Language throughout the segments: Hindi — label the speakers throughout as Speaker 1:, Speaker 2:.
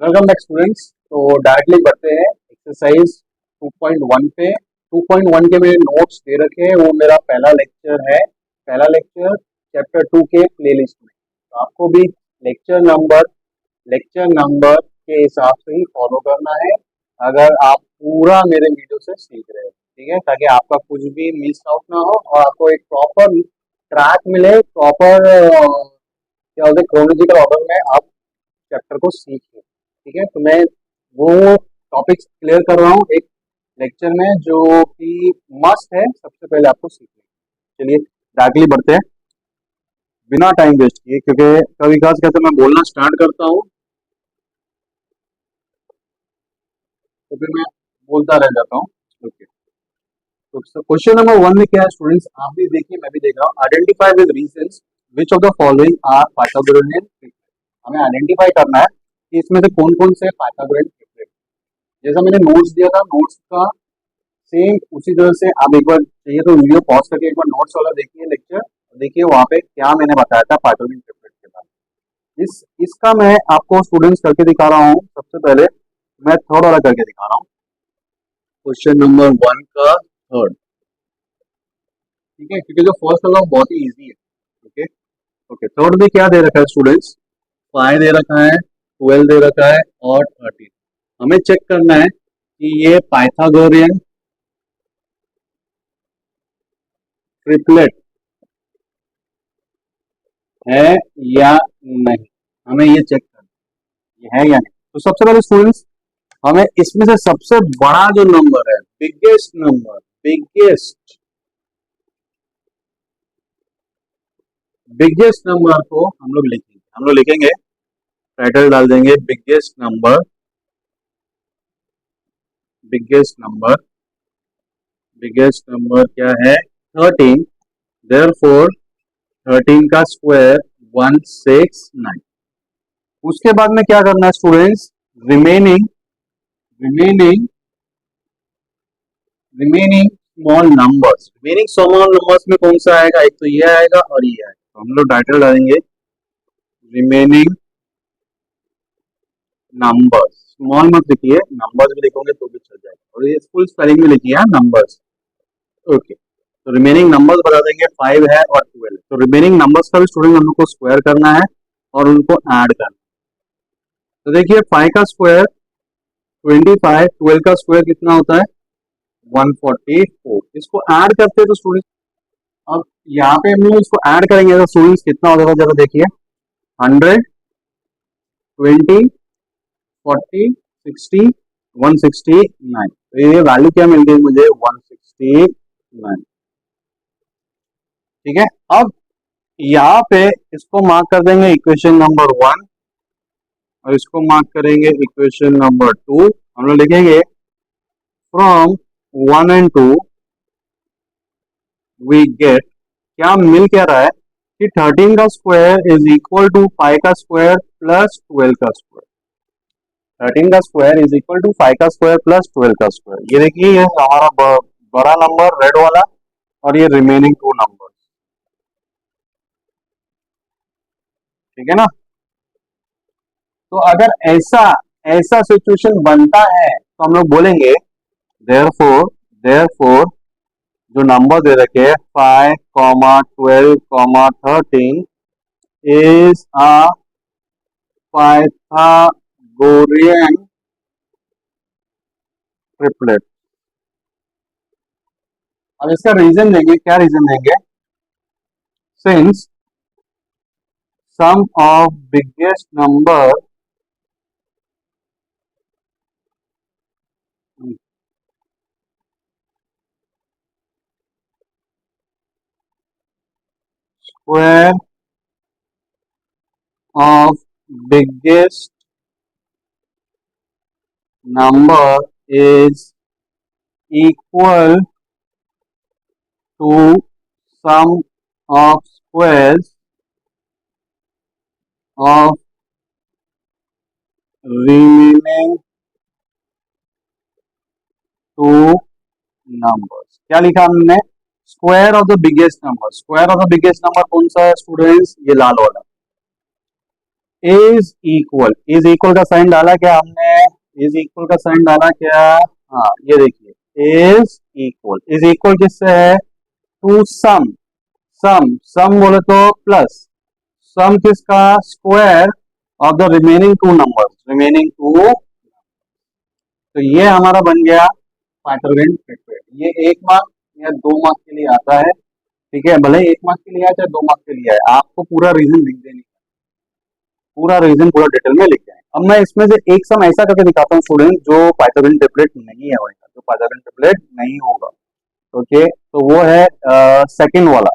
Speaker 1: Welcome back students. तो डायरेक्टली बढ़ते हैं एक्सरसाइज 2.1 पे। 2.1 के मेरे नोट्स दे रखे हैं, वो मेरा पहला लेक्चर है। पहला लेक्चर चैप्टर 2 के प्लेलिस्ट में। तो आपको भी लेक्चर नंबर के हिसाब से ही फॉलो करना है अगर आप पूरा मेरे वीडियो से सीख रहे हो, ठीक है, ताकि आपका कुछ भी मिस आउट ना हो और आपको एक प्रॉपर ट्रैक मिले, प्रॉपर क्या बोलते हैं क्रोनोलॉजिकल ऑर्डर में आप चैप्टर को सीखें। ठीक है, तो मैं वो टॉपिक्स क्लियर कर रहा हूँ एक लेक्चर में जो कि मस्ट है सबसे पहले आपको सीखने। चलिए डायरेक्टली बढ़ते हैं बिना टाइम वेस्ट किए, क्योंकि कभी खास कहते मैं बोलना स्टार्ट करता हूँ तो फिर मैं बोलता रह जाता हूँ। ओके, तो क्वेश्चन नंबर 1 में क्या है स्टूडेंट्स, आप भी देखिए मैं भी देख रहा हूँ। Identify with reasons which of the following are Pythagorean triplet. हमें आइडेंटिफाई करना है कि इसमें से कौन कौन से पाइथागोरसियन ट्रिपलेट। जैसा मैंने नोट्स दिया था, नोट्स का सेम उसी तरह से आप एक बार चाहिए तो वीडियो पॉज करके एक बार नोट्स वाला देखिए लेक्चर, देखिए वहाँ पे क्या मैंने बताया था पाइथागोरसियन ट्रिपलेट के बारे में। इसका मैं आपको स्टूडेंट्स करके दिखा रहा हूँ। सबसे पहले मैं थर्ड वाला करके दिखा रहा हूँ, क्वेश्चन नंबर 1 का थर्ड। ठीक है, क्योंकि जो फर्स्ट वाला बहुत ही इजी है। ओके ओके, थर्ड में क्या दे रखा है स्टूडेंट्स, 5 दे रखा है, 12 दे रखा है और 13। हमें चेक करना है कि ये पाइथागोरियन ट्रिपलेट है या नहीं। हमें ये चेक करना है ये है या नहीं। तो सबसे पहले स्टूडेंट्स हमें इसमें से सबसे बड़ा जो नंबर है, बिगेस्ट नंबर को हम लोग लिखेंगे, टाइटल डाल देंगे बिगेस्ट नंबर क्या है 13। देयरफॉर 13 का स्क्वायर 169। उसके बाद में क्या करना है students, remaining remaining remaining small numbers में कौन सा आएगा, एक तो ये आएगा और ये आएगा। तो हम लोग टाइटल डालेंगे रिमेनिंग नंबर्स। स्मॉल मत लिखिए, नंबर्स भी लिखोगे तो भी चल जाएगा, और ये फुल स्पेलिंग में लिखिए नंबर्स। ओके, तो रिमेनिंग नंबर्स बता देंगे 5 है और 12। तो रिमेनिंग नंबर्स का भी स्टूडेंट हम लोग को स्क्वायर करना है और उनको ऐड करना है। तो देखिए 5 का स्क्वायर 25, 12 का स्क्वायर कितना होता है 144। इसको ऐड करते हैं तो स्टूडेंट, अब यहाँ पे हम लोग इसको ऐड करेंगे तो स्टूडेंट्स कितना हो जाएगा, जरा देखिए 100, 20, 40, 60, 169। तो ये वैल्यू क्या मिल गई मुझे 169। ठीक है, अब यहाँ पे इसको मार्क कर देंगे इक्वेशन नंबर 1 और इसको मार्क करेंगे इक्वेशन नंबर 2। हम लोग लिखेंगे फ्रॉम 1 and 2 वी गेट, क्या मिल क्या रहा है कि 13 का स्क्वायर इज इक्वल टू 5 का स्क्वायर प्लस 12 का स्क्वायर। 13 का स्क्वायर इज इक्वल टू 5 का स्क्वायर प्लस 12 का स्क्वायर। ये देखिए ये हमारा बड़ा नंबर रेड वाला और ये रिमेनिंग 2 नंबर। ठीक है ना। तो अगर ऐसा ऐसा सिचुएशन बनता है तो हम लोग बोलेंगे देयरफॉर देयरफॉर जो नंबर दे रखे 5, 12, 13 is a Pythagorean ट्रिपलेट। अब इसका रीजन देंगे, क्या रीजन देंगे, since some of biggest number square of biggest number is equal to sum of squares of remaining two numbers। क्या लिखा हमने, square of the biggest number. Square of the biggest number कौन सा है स्टूडेंट्स, ये लाल वाला। इज इक्वल का साइन डाला क्या हमने? इज इक्वल का साइन डाला क्या? हाँ, ये देखिए इज इक्वल किससे है? To some. सम बोले तो प्लस सम किसका? Square of the remaining two numbers, remaining to. तो ये हमारा बन गया पाइथागोरियन ट्रिपलेट। ये 1 मार्क या 2 मार्क के लिए आता है, ठीक है, भले 1 मार्क के लिए आए चाहे 2 मार्क के लिए आए, आपको पूरा रीजन लिख देनी, पूरा रीजन पूरा डिटेल में लिख जाए। अब मैं इसमें से एक सम ऐसा करके दिखाता हूँ स्टूडेंट जो पाइथागोरियन ट्रिपलेट नहीं है होगा, जो पाइथागोरियन ट्रिपलेट नहीं होगा। ओके, तो वो है सेकंड वाला।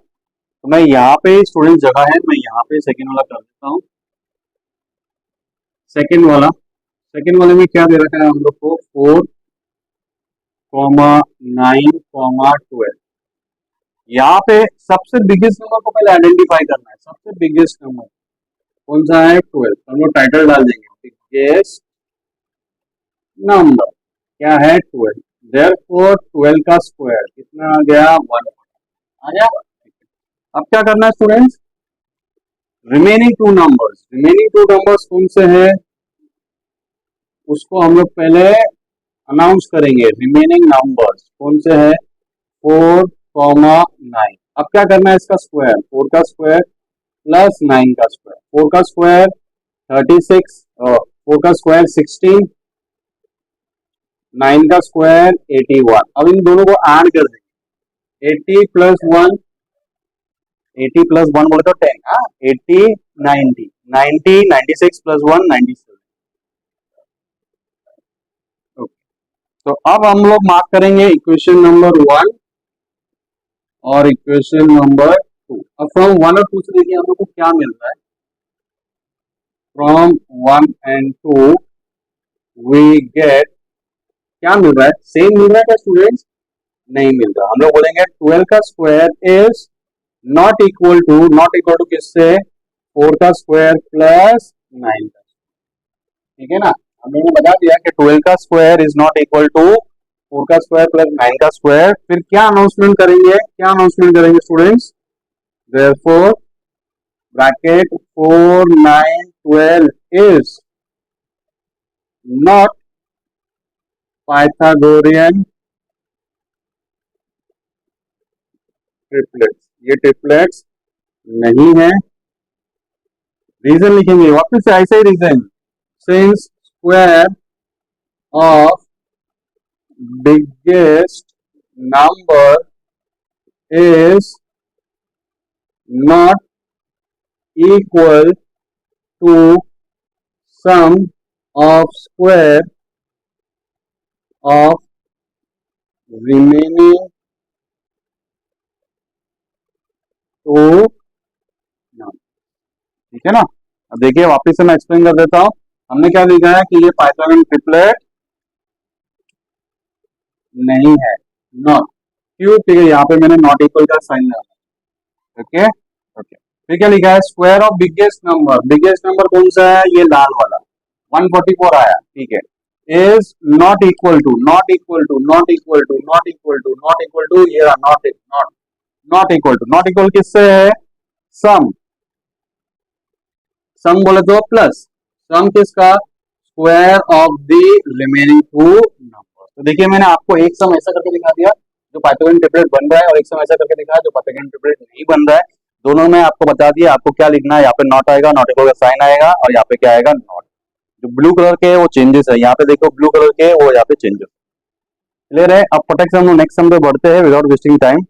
Speaker 1: तो मैं यहाँ पे स्टूडेंट जगह है, मैं यहाँ पे सेकंड वाला कर देता हूँ। सेकंड वाले में क्या दे रखा है हम लोग को? 4,9,12। यहाँ पे सबसे बिगेस्ट नंबर को पहले आइडेंटिफाई करना है। सबसे बिगेस्ट नंबर कौन सा है? 12। हम लोग टाइटल डाल देंगे बिगेस्ट नंबर क्या है? 12। देयरफॉर 12 का स्क्वायर कितना आ गया? 1 आ गया। अब क्या करना है स्टूडेंट्स? रिमेनिंग टू नंबर्स कौन से हैं उसको हम लोग पहले अनाउंस करेंगे। रिमेनिंग नंबर्स कौन से हैं? 4,9। अब क्या करना है? इसका स्क्वायर, 4 का स्क्वायर प्लस 9 का स्क्वायर। 4 का स्क्वायर 36, 4 का स्क्वायर 16, 9 का स्क्वायर 81। अब इन दोनों को ऐड कर देंगे। 80 प्लस 1 बोले तो 10। हाँ, 80, 90, 96 प्लस 1 97। तो अब हम लोग मार्क करेंगे इक्वेशन नंबर 1 और इक्वेशन नंबर 2। अब फ्रॉम 1 और 2 से देखिए हम लोग को क्या मिल रहा है। फ्रॉम 1 एंड 2 वी गेट, क्या मिल रहा है? सेम मिल रहा है क्या स्टूडेंट्स? नहीं मिल रहा। हम लोग बोलेंगे 12 का square is not equal to किससे? 4 का स्क्वायर प्लस 9 का। ठीक है ना, हम लोगों ने बता दिया कि 12 का square is not equal to 4 का स्क्वायर प्लस 9 का स्क्वायर। फिर क्या अनाउंसमेंट करेंगे students? Therefore bracket 4, 9, 12 is not Pythagorean triplets. ये ट्रिपलेट्स नहीं है। रीजन लिखेंगे वापस से ऐसे ही reason, since square of biggest number is not equal to sum of square of remaining two numbers। ठीक है ना। अब देखिए वापस से मैं एक्सप्लेन कर देता हूं। हमने क्या लिखा है कि ये पाइथागोरियन ट्रिपलेट नहीं है, नॉट। क्यों? ठीक है, यहाँ पे मैंने नॉट इक्वल का साइन लगा। ओके ओके, फिर क्या लिखा है? स्क्वायर ऑफ बिगेस्ट नंबर कौन सा है? ये लाल वाला 144 आया, ठीक है। इज नॉट इक्वल टू ये रहा, नॉट इक्वल किससे है? सम बोले तो प्लस सम किसका? Square of the remaining to number. तो देखिए मैंने आपको एक सम ऐसा करके दिखा दिया जो पाइथागोरियन ट्रिपलेट बन रहा है, और एक सम ऐसा करके दिखाया जो पाइथागोरियन ट्रिपलेट नहीं बन रहा है। दोनों में आपको बता दिया आपको क्या लिखना है। यहाँ पे नॉट आएगा, नॉट इक्वल का साइन आएगा, और यहाँ पे क्या आएगा? नॉट। जो ब्लू कलर के है वो चेंजेस है, यहाँ पे देखो ब्लू कलर के वो यहाँ पे चेंजेस। क्लियर है? अब फटाक से हम लोग नेक्स्ट सम पे बढ़ते हैं विदाउट वेस्टिंग टाइम।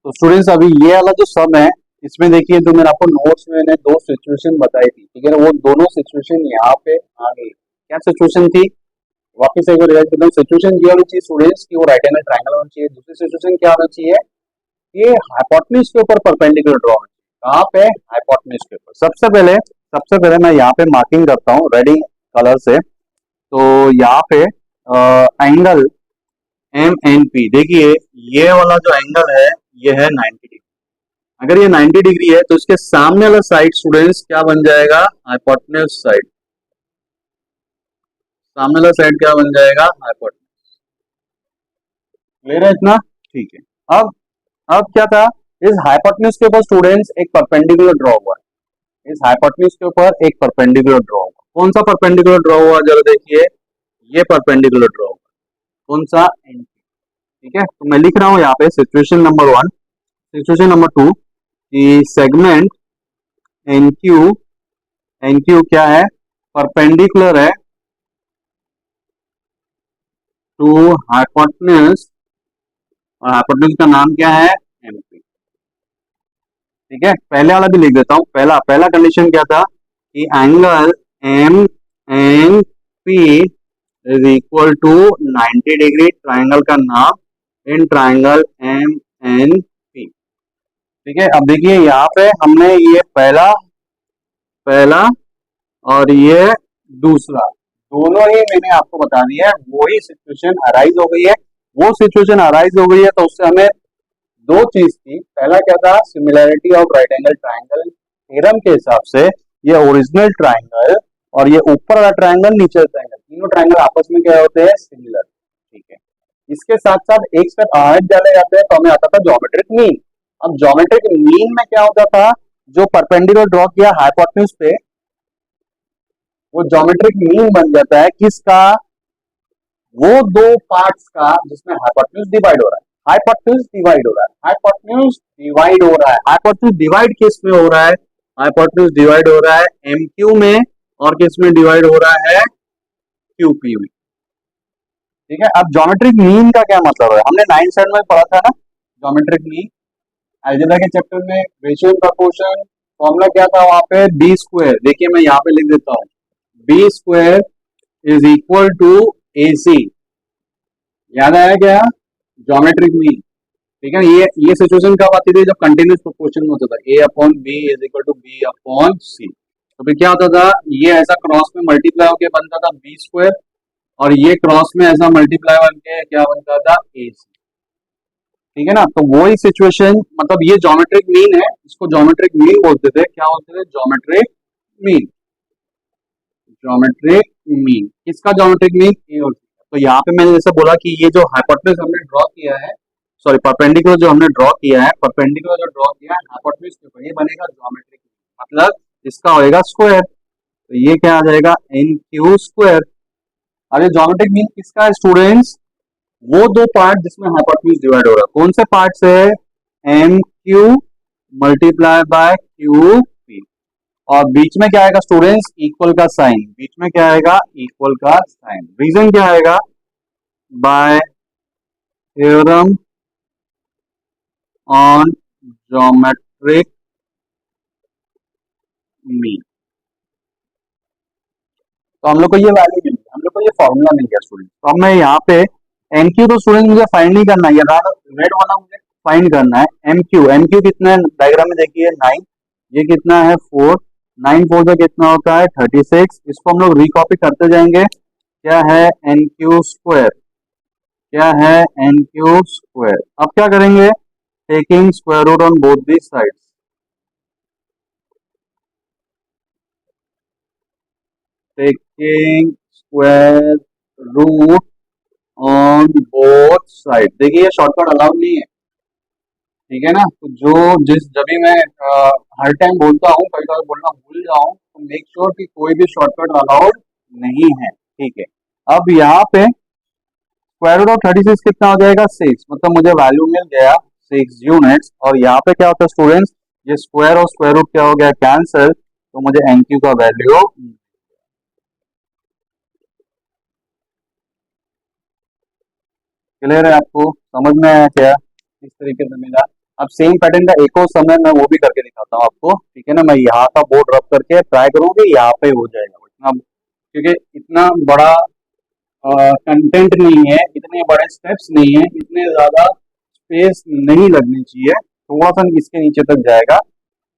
Speaker 1: तो स्टूडेंट्स अभी ये वाला जो सम है इसमें देखिए जो मैंने आपको नोट्स में मैंने 2 सिचुएशन बताई थी, ठीक है ना, वो दोनों सिचुएशन यहाँ पे आ गई। क्या सिचुएशन थी? वापस एक बार रिवाइज करता हूँ। सिचुएशन ये होनी चाहिए स्टूडेंट्स की वो राइट एंगल ट्रायंगल होना चाहिए। दूसरी सिचुएशन क्या होना चाहिए? ये हाइपोटेन्यूज के ऊपर परपेंडिकुलर ड्रॉ होना चाहिए। कहाँ पे? हाइपोटेन्यूज के ऊपर। सबसे पहले मैं यहाँ पे मार्किंग करता हूँ रेड कलर से। तो यहाँ पे एंगल एम एन पी, देखिए ये वाला जो एंगल है ये है 90 डिग्री। अगर ये 90 डिग्री है तो इसके सामने वाला साइड स्टूडेंट्स क्या बन जाएगा? Hypotenuse side. सामने वाला साइड क्या बन जाएगा? हाइपोटेन्यूज। क्लियर है इतना? ठीक है। अब क्या था? इस हाइपोटेन्यूज के ऊपर स्टूडेंट्स एक परपेंडिकुलर ड्रॉ हुआ है। इस हाइपोटेन्यूज के ऊपर एक परपेंडिकुलर ड्रॉ होगा। कौन सा परपेंडिकुलर ड्रॉ हुआ, जरा देखिए, ये परपेंडिकुलर ड्रॉ होगा, कौन सा, एन। ठीक है, तो मैं लिख रहा हूं यहाँ पे सिचुएशन नंबर 1, सिचुएशन नंबर 2 कि सेगमेंट एनक्यू, एनक्यू क्या है, परपेंडिकुलर है टू हाइपोटेन्यूज, और हाइपोटेन्यूज का नाम क्या है, एमपी। ठीक है, पहले वाला भी लिख देता हूं। पहला पहला कंडीशन क्या था कि angle M N P is equal to 90 degree, triangle का नाम in triangle M N P. ठीक है, अब देखिए यहाँ पे हमने ये पहला पहला और ये दूसरा, दोनों ही मैंने आपको बता दिया है, वही सिचुएशन अराइज हो गई है। वो सिचुएशन अराइज हो गई है तो उससे हमें दो चीज थी। पहला क्या था, similarity of right angle triangle theorem के हिसाब से ये ओरिजिनल ट्राइंगल और ये ऊपर वाला ट्राइंगल, नीचे वाला ट्राइंगल, तीनों ट्राइंगल आपस में क्या होते हैं, सिमिलर। ठीक है, इसके साथ साथ एक स्टेप आगे चले जाते हैं तो हमें आता था ज्योमेट्रिक मीन। अब ज्योमेट्रिक मीन में क्या होता था, जो परपेंडिकुलर ड्रॉ किया हाइपोटेन्यूज पे, वो ज्योमेट्रिक मीन बन जाता है किसका, वो दो पार्ट्स का जिसमें हाइपोटेन्यूज डिवाइड हो रहा है। हाइपोटेन्यूज डिवाइड हो रहा है, हाइपोटेन्यूज डिवाइड हो रहा है, हाइपोटेन्यूज डिवाइड किस में हो रहा है, हाइपोटेन्यूज डिवाइड हो रहा है एमक्यू में, और किस में डिवाइड हो रहा है, क्यूपी में। ठीक है, अब ज्योमेट्रिक मीन का क्या मतलब है, हमने 9th स्टैंडर्ड में पढ़ा था ना ज्योमेट्रिक मीन, अलजेब्रा के चैप्टर में रेशियो एंड प्रोपोर्शन, फॉर्मूला क्या था वहां पे, बी स्क्वायर। देखिए मैं यहाँ पे लिख देता हूँ, B square is equal to A C. याद आया क्या, ज्योमेट्रिक मीन। ठीक है, ये सिचुएशन कब आती थी, जब कंटिन्यूस प्रोपोर्शन में होता था, A upon B is equal to B upon C. तो फिर क्या होता था, ये ऐसा क्रॉस में मल्टीप्लाई होकर बनता था बी स्क्वायर, और ये क्रॉस में ऐसा मल्टीप्लाई करके क्या बनता था, ए सी। ठीक है ना, तो वही सिचुएशन, मतलब ये ज्योमेट्रिक मीन है, इसको ज्योमेट्रिक मीन बोलते थे। क्या बोलते थे, ज्योमेट्रिक मीन। ज्योमेट्रिक मीन किसका, ज्योमेट्रिक मीन, ए और सी। तो यहाँ पे मैंने जैसे बोला कि ये जो हाइपोटेन्यूज हमने ड्रॉ किया है, सॉरी परपेंडिकुलर जो हमने ड्रॉ किया है, परपेंडिकुलर जो ड्रॉ किया है हाइपोटेन्यूज के ऊपर, ये बनेगा ज्योमेट्रिक मीन, मतलब इसका होएगा स्क्वायर। तो ये क्या आ जाएगा, एन क्यू स्क्वायर। अरे ज्योमेट्रिक मीन किसका है स्टूडेंट्स, वो दो पार्ट जिसमें हाइपोटेन्यूज डिवाइड हो रहा है। कौन से पार्ट से, M Q multiply by Q P, और बीच में क्या आएगा स्टूडेंट्स, इक्वल का साइन, बीच में क्या आएगा, इक्वल का साइन। रीजन क्या आएगा, by theorem on geometric mean. तो हम लोग को ये वैल्यू मिल गया, हम लोग को ये फॉर्मूला मिल गया स्टूडेंट। तो अब मैं यहाँ पे एम क्यू तो स्टूडेंट मुझे फाइंड नहीं करना है, ये रेड वाला मुझे फाइंड करना है। एम क्यू, एम क्यू कितना है, डायग्राम में देखिए 9, ये कितना है 4, 9 4 का कितना होता है 36। इसको हम लोग रिकॉपी करते जाएंगे, क्या है एन क्यू स्क्वायर, क्या है एन क्यू स्क्वायर। अब क्या करेंगे, taking square root on both the sides, taking square root on both side. देखिए ये शॉर्टकट अलाउड नहीं है, ठीक है ना। तो जो जब भी मैं हर टाइम बोलता हूँ, कभी कभी बोलना भूल जाऊँ, तो मेक श्योर कि कोई भी शॉर्टकट अलाउड नहीं है। ठीक है, अब यहाँ पे स्क्वायर रूट ऑफ 36 कितना हो जाएगा 6, मतलब मुझे वैल्यू मिल गया 6 यूनिट्स। और यहाँ पे क्या होता है स्टूडेंट्स, ये स्क्वायर और स्क्वायर रूट क्या हो गया, कैंसिल, तो मुझे एनक्यू का वैल्यू। क्लियर है, आपको समझ में आया क्या, किस तरीके से मिला। अब सेम पैटर्न का एक और समय मैं वो भी करके दिखाता हूँ आपको, ठीक है ना। मैं यहाँ का बोर्ड रब करके ट्राई करूंगी, यहाँ पे हो जाएगा इतना, क्योंकि इतना बड़ा कंटेंट नहीं है, इतने बड़े स्टेप्स नहीं है, इतने ज्यादा स्पेस नहीं लगनी चाहिए, थोड़ा सा इसके नीचे तक जाएगा।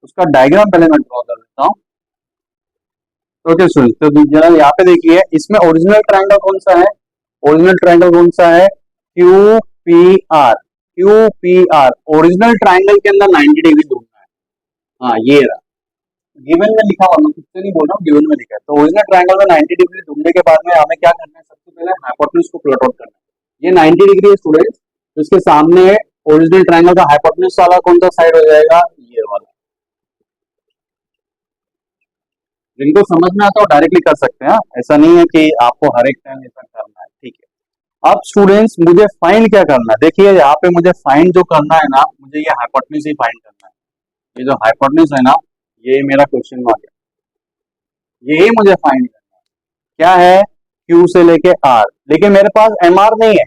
Speaker 1: उसका डायग्राम पहले मैं ड्रॉ कर लेता हूँ। ओके स्टूडेंट, तो जरा यहाँ पे देखिए, इसमें ओरिजिनल ट्रायंगल कौन सा है, ओरिजिनल ट्रायंगल कौन सा है, Q P are. Q P are original triangle के अंदर 90 डिग्री ढूंढना है। हाँ ये रहा, गिवन में लिखा हुआ, मैं खुद से नहीं बोल रहा हूँ, गिवन में लिखा है। तो ओरिजिनल ट्रायंगल में 90 डिग्री ढूंढने के बाद में हमें क्या करना है, सबसे पहले हाइपोटेन्यूज को प्लॉट आउट करना है। ये 90 डिग्री है स्टूडेंट्स, तो इसके सामने ओरिजिनल ट्रायंगल का हाइपोटेन्यूज वाला कौन सा साइड हो जाएगा, ये वाला। जिनको समझ में आता है वो डायरेक्टली कर सकते हैं, ऐसा नहीं है कि आपको हर एक टाइम ऐसा करना है, ठीक है। अब स्टूडेंट्स मुझे फाइंड क्या करना है, देखिए यहाँ पे मुझे फाइंड जो करना है ना, मुझे ये हाइपोटेन्यूज ही फाइंड करना है। ये जो हाइपोटेन्यूज है ना, ये मेरा क्वेश्चन मार्क है, यही मुझे फाइंड करना है। क्या है, क्यू से लेके आर, लेकिन मेरे पास एम आर नहीं है,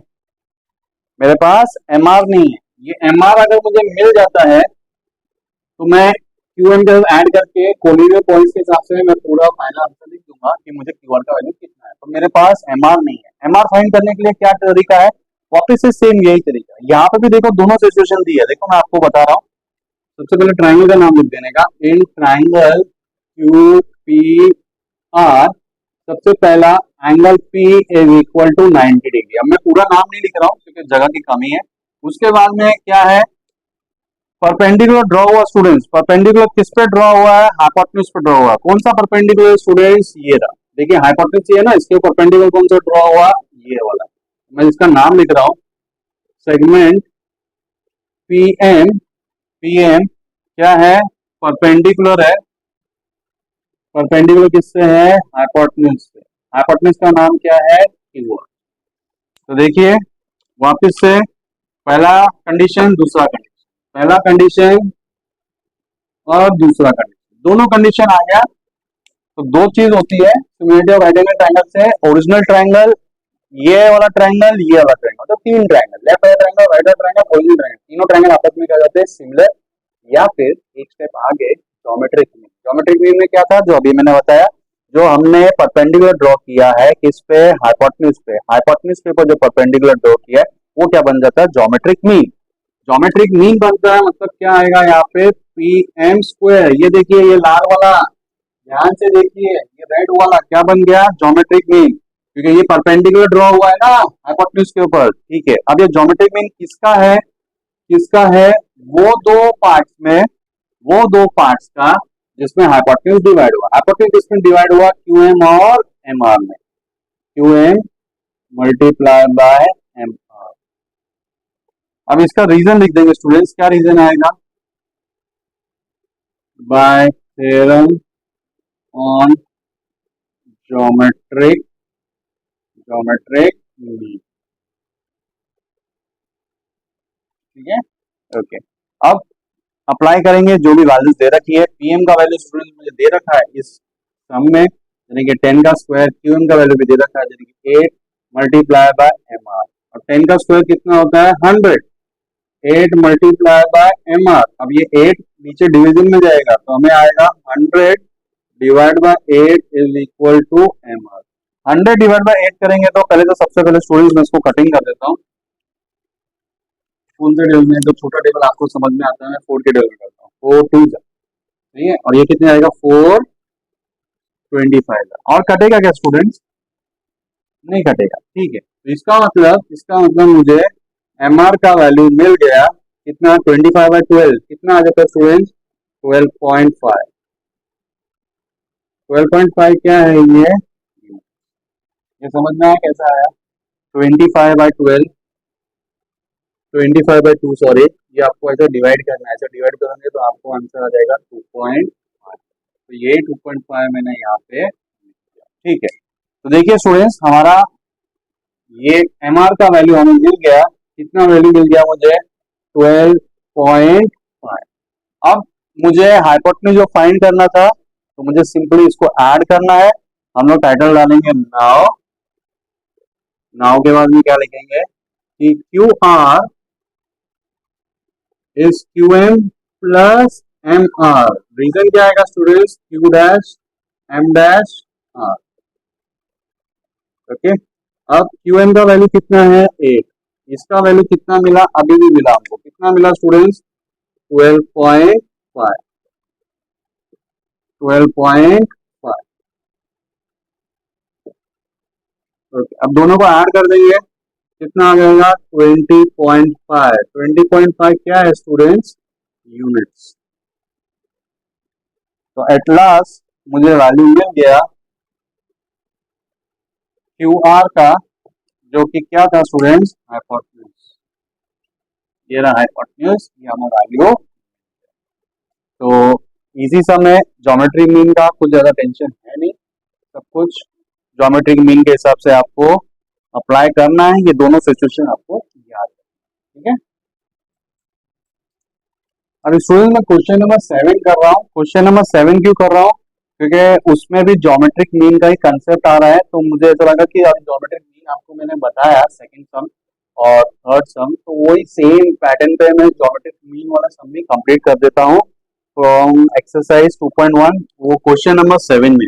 Speaker 1: मेरे पास एम आर नहीं है। ये एम आर अगर मुझे मिल जाता है तो मैं क्यू एम के साथ ऐड करके कोलिनियर पॉइंट्स के हिसाब से मैं पूरा फाइनल आंसर लिख दूंगा कि मुझे क्यू आर का वैल्यू कितना है। तो मेरे पास एम आर नहीं है। एम आर फाइंड करने के लिए क्या तरीका है, वापस से सेम यही तरीका है। यहाँ पे भी देखो दोनों सिचुएशन दी है, देखो मैं आपको बता रहा हूँ। सबसे पहले ट्राइंगल का नाम लिख देने का, in triangle Q P R सबसे पहला angle P is equal to 90 degree. अब मैं पूरा नाम नहीं लिख रहा हूँ क्योंकि जगह की कमी है। उसके बाद में क्या है, परपेंडिकुलर ड्रॉ हुआ स्टूडेंट्स, परपेंडिकुलर किस पे ड्रॉ हुआ है, हाइपोटेन्यूज पे ड्रॉ हुआ है। कौन सा परपेंडिकुलर स्टूडेंट्स, ये रहा, देखिए हाइपोटेन्यूज ये है ना, इसके परपेंडिकुलर कौन सा ड्रॉ हुआ, ये वाला। मैं इसका नाम लिख रहा हूँ, सेगमेंट पीएम। पीएम क्या है, परपेंडिकुलर है, परपेंडिकुलर किससे है, हाइपोटेन्यूज से। हाइपोटेन्यूज का नाम क्या है, क्यू आर। तो देखिए वापस से पहला कंडीशन दूसरा कंडीशन, पहला कंडीशन और दूसरा कंडीशन, दोनों कंडीशन आ गया। तो दो चीज होती है similarity of right angle triangle से, ओरिजिनल ट्रायंगल, ये वाला ट्रायंगल, ये वाला ट्रायंगल, तो तीन ट्रायंगल, लेफ्ट वाला ट्रायंगल, राइट वाला ट्रायंगल, ओरिजिनल ट्रायंगल, तीनों ट्रायंगल आपस में क्या जाते हैं, सिमिलर। या फिर एक स्टेप आगे ज्योमेट्रिक मीन। ज्योमेट्रिक मीन में क्या था, जो अभी मैंने बताया, जो हमने परपेंडिकुलर ड्रॉ किया है किस पे, हाइपोटेन्यूज पे, हाइपोटेन्यूज के ऊपर जो परपेंडिकुलर ड्रॉ किया है वो क्या बन जाता है, ज्योमेट्रिक मीन। ज्योमेट्रिक मीन बनता है, मतलब क्या आएगा यहाँ पे, पी एम स्क्वायर। ये देखिए ये लाल वाला, ध्यान से देखिए, ये रेड वाला क्या बन गया, ज्योमेट्रिक मीन, क्योंकि ये परपेंडिकुलर ड्रॉ हुआ है ना हाइपोटेन्यूज के ऊपर, ठीक है। अब ये ज्योमेट्रिक मीन किसका है, किसका है, वो दो पार्ट्स में, वो दो पार्ट्स का जिसमें हाइपोटेन्यूज डिवाइड हुआ। हाइपोटेन्यूज किसमें डिवाइड हुआ, क्यू एम और एम आर में, Q M multiply by M R. अब इसका रीजन लिख देंगे स्टूडेंट्स, क्या रीजन आएगा, by theorem on geometric, geometric mean, ठीक है, ओके। अब अप्लाई करेंगे, जो भी वैल्यूज दे रखी है, पीएम का वैल्यू स्टूडेंट मुझे दे रखा है इस सम में, यानी कि 10 का स्क्वायर, क्यूएम का वैल्यू भी दे रखा है, यानी कि 8 मल्टीप्लाई बाय एम आर, और 10 का स्क्वायर कितना होता है, 100, 8 मल्टीप्लाई बाय एम आर। अब ये 8 नीचे डिवीजन में जाएगा तो हमें आएगा 100 divide by 8 is equal to M R. 100 divide by 8 करेंगे तो पहले तो सबसे पहले स्टूडेंट्स मैं इसको कटिंग कर देता हूँ। कौन से टेबल में, जो छोटा टेबल आपको समझ में आता है, मैं 4 के टेबल में करता हूँ, 4 2 ठीक है, और ये कितने आएगा, 425। और कटेगा क्या स्टूडेंट्स, नहीं कटेगा, ठीक है। तो इसका मतलब मुझे एम आर का वैल्यू मिल गया कितना, 25/12, कितना आ जाता है स्टूडेंट्स, 12.5। 12.5 क्या है ये समझ में आया कैसा आया, 25/12, 25/2 सॉरी, ये आपको ऐसा डिवाइड करना है, ऐसा डिवाइड करेंगे तो आपको आंसर आ जाएगा 2.5। तो ये 2.5 मैंने यहाँ पे, ठीक है। तो देखिए स्टूडेंट्स हमारा ये एम आर का वैल्यू हमें मिल गया, कितना वैल्यू मिल गया मुझे, 12.5। अब मुझे हाइपोटेन्यूज जो फाइंड करना था, तो मुझे सिंपली इसको ऐड करना है। हम लोग टाइटल डालेंगे नाउ, नाउ के बाद में क्या लिखेंगे कि Q R is Q M plus M R. Reason क्या आएगा students, Q dash M dash R, okay. अब क्यू एम का वैल्यू कितना है, 8, इसका वैल्यू कितना मिला, अभी भी मिला हमको, कितना मिला स्टूडेंट्स, 12.5, 12.5, ओके। अब दोनों को ऐड कर देंगे, कितना आ जाएगा, 20.5। 20.5 क्या है स्टूडेंट्स, यूनिट्स। तो एट लास्ट मुझे वैल्यू मिल गया क्यू आर का, जो कि क्या था स्टूडेंट्स, हाइपोटेन्यूज। ये रहा हाइपोटेन्यूज, ये हमारा वैल्यू। तो इजी सम है, ज्योमेट्रिक मीन का कुछ ज्यादा टेंशन है नहीं, सब कुछ ज्योमेट्रिक मीन के हिसाब से आपको अप्लाई करना है। ये दोनों सिचुएशन आपको याद है, ठीक है। अभी स्टूडेंट मैं क्वेश्चन नंबर 7 कर रहा हूँ। क्वेश्चन नंबर 7 क्यों कर रहा हूँ, क्योंकि उसमें भी ज्योमेट्रिक मीन का ही कंसेप्ट आ रहा है, तो मुझे ऐसा लगा कि अभी ज्योमेट्रिक मीन आपको मैंने बताया सेकंड सम और थर्ड सम, तो वही सेम पैटर्न पे मैं ज्योमेट्रिक मीन वाला सम भी कंप्लीट कर देता हूँ फ्रॉम एक्सरसाइज 2.1, वो क्वेश्चन नंबर 7 में।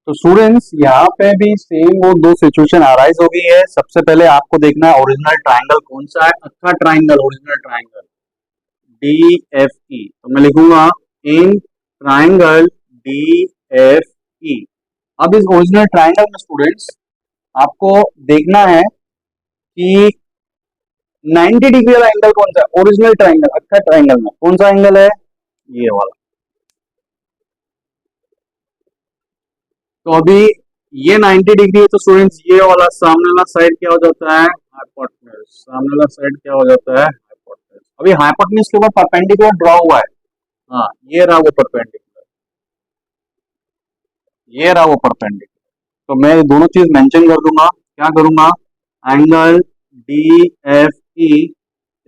Speaker 1: तो स्टूडेंट्स यहाँ पे भी सेम वो दो सिचुएशन अराइज हो गई है। सबसे पहले आपको देखना है ओरिजिनल ट्राइंगल कौन सा है, अच्छा triangle, original triangle D F ई। तो मैं लिखूंगा इन ट्राइंगल डी एफ ई। अब इस ओरिजिनल ट्राइंगल में स्टूडेंट्स आपको देखना है कि 90 डिग्री वाला एंगल कौन सा है, ओरिजिनल ट्राइंगल, अच्छा ट्राइंगल में कौन सा एंगल है, ये वाला। तो अभी ये 90 डिग्री है, तो स्टूडेंट्स ये वाला सामने वाला साइड क्या हो जाता है, हाइपोटेन्यूज। सामने वाला साइड क्या हो जाता है, हाइपोटेन्यूज। अभी हाइपोटेन्यूज के ऊपर परपेंडिकुलर ड्रॉ हुआ है, हाँ ये रहा वो परपेंडिकुलर, ये रहा वो परपेंडिकुलर। तो मैं ये दोनों चीज मेंशन कर दूंगा, क्या करूंगा, angle D F E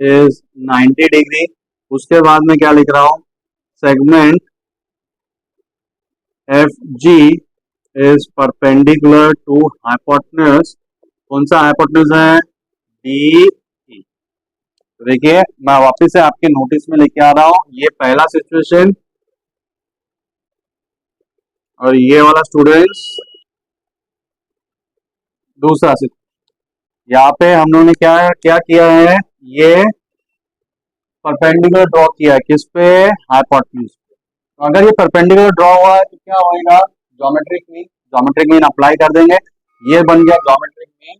Speaker 1: is 90 degree. उसके बाद में क्या लिख रहा हूं, segment F G is perpendicular to hypotenuse. कौन सा हाइपोटेन्यूज है, डी ई। तो देखिए मैं वापस से आपके नोटिस में लेके आ रहा हूं, ये पहला सिचुएशन और ये वाला स्टूडेंट्स दूसरा सिचुएशन। यहाँ पे हम लोगों ने क्या क्या किया है, ये परपेंडिकुलर ड्रॉ किया है किस पे, हाइपोटेन्यूज पे। तो अगर ये परपेंडिकुलर ड्रॉ हुआ है तो क्या होएगा, geometric mean, geometric mean apply कर देंगे। ये बन गया ज्योमेट्रिक मीन,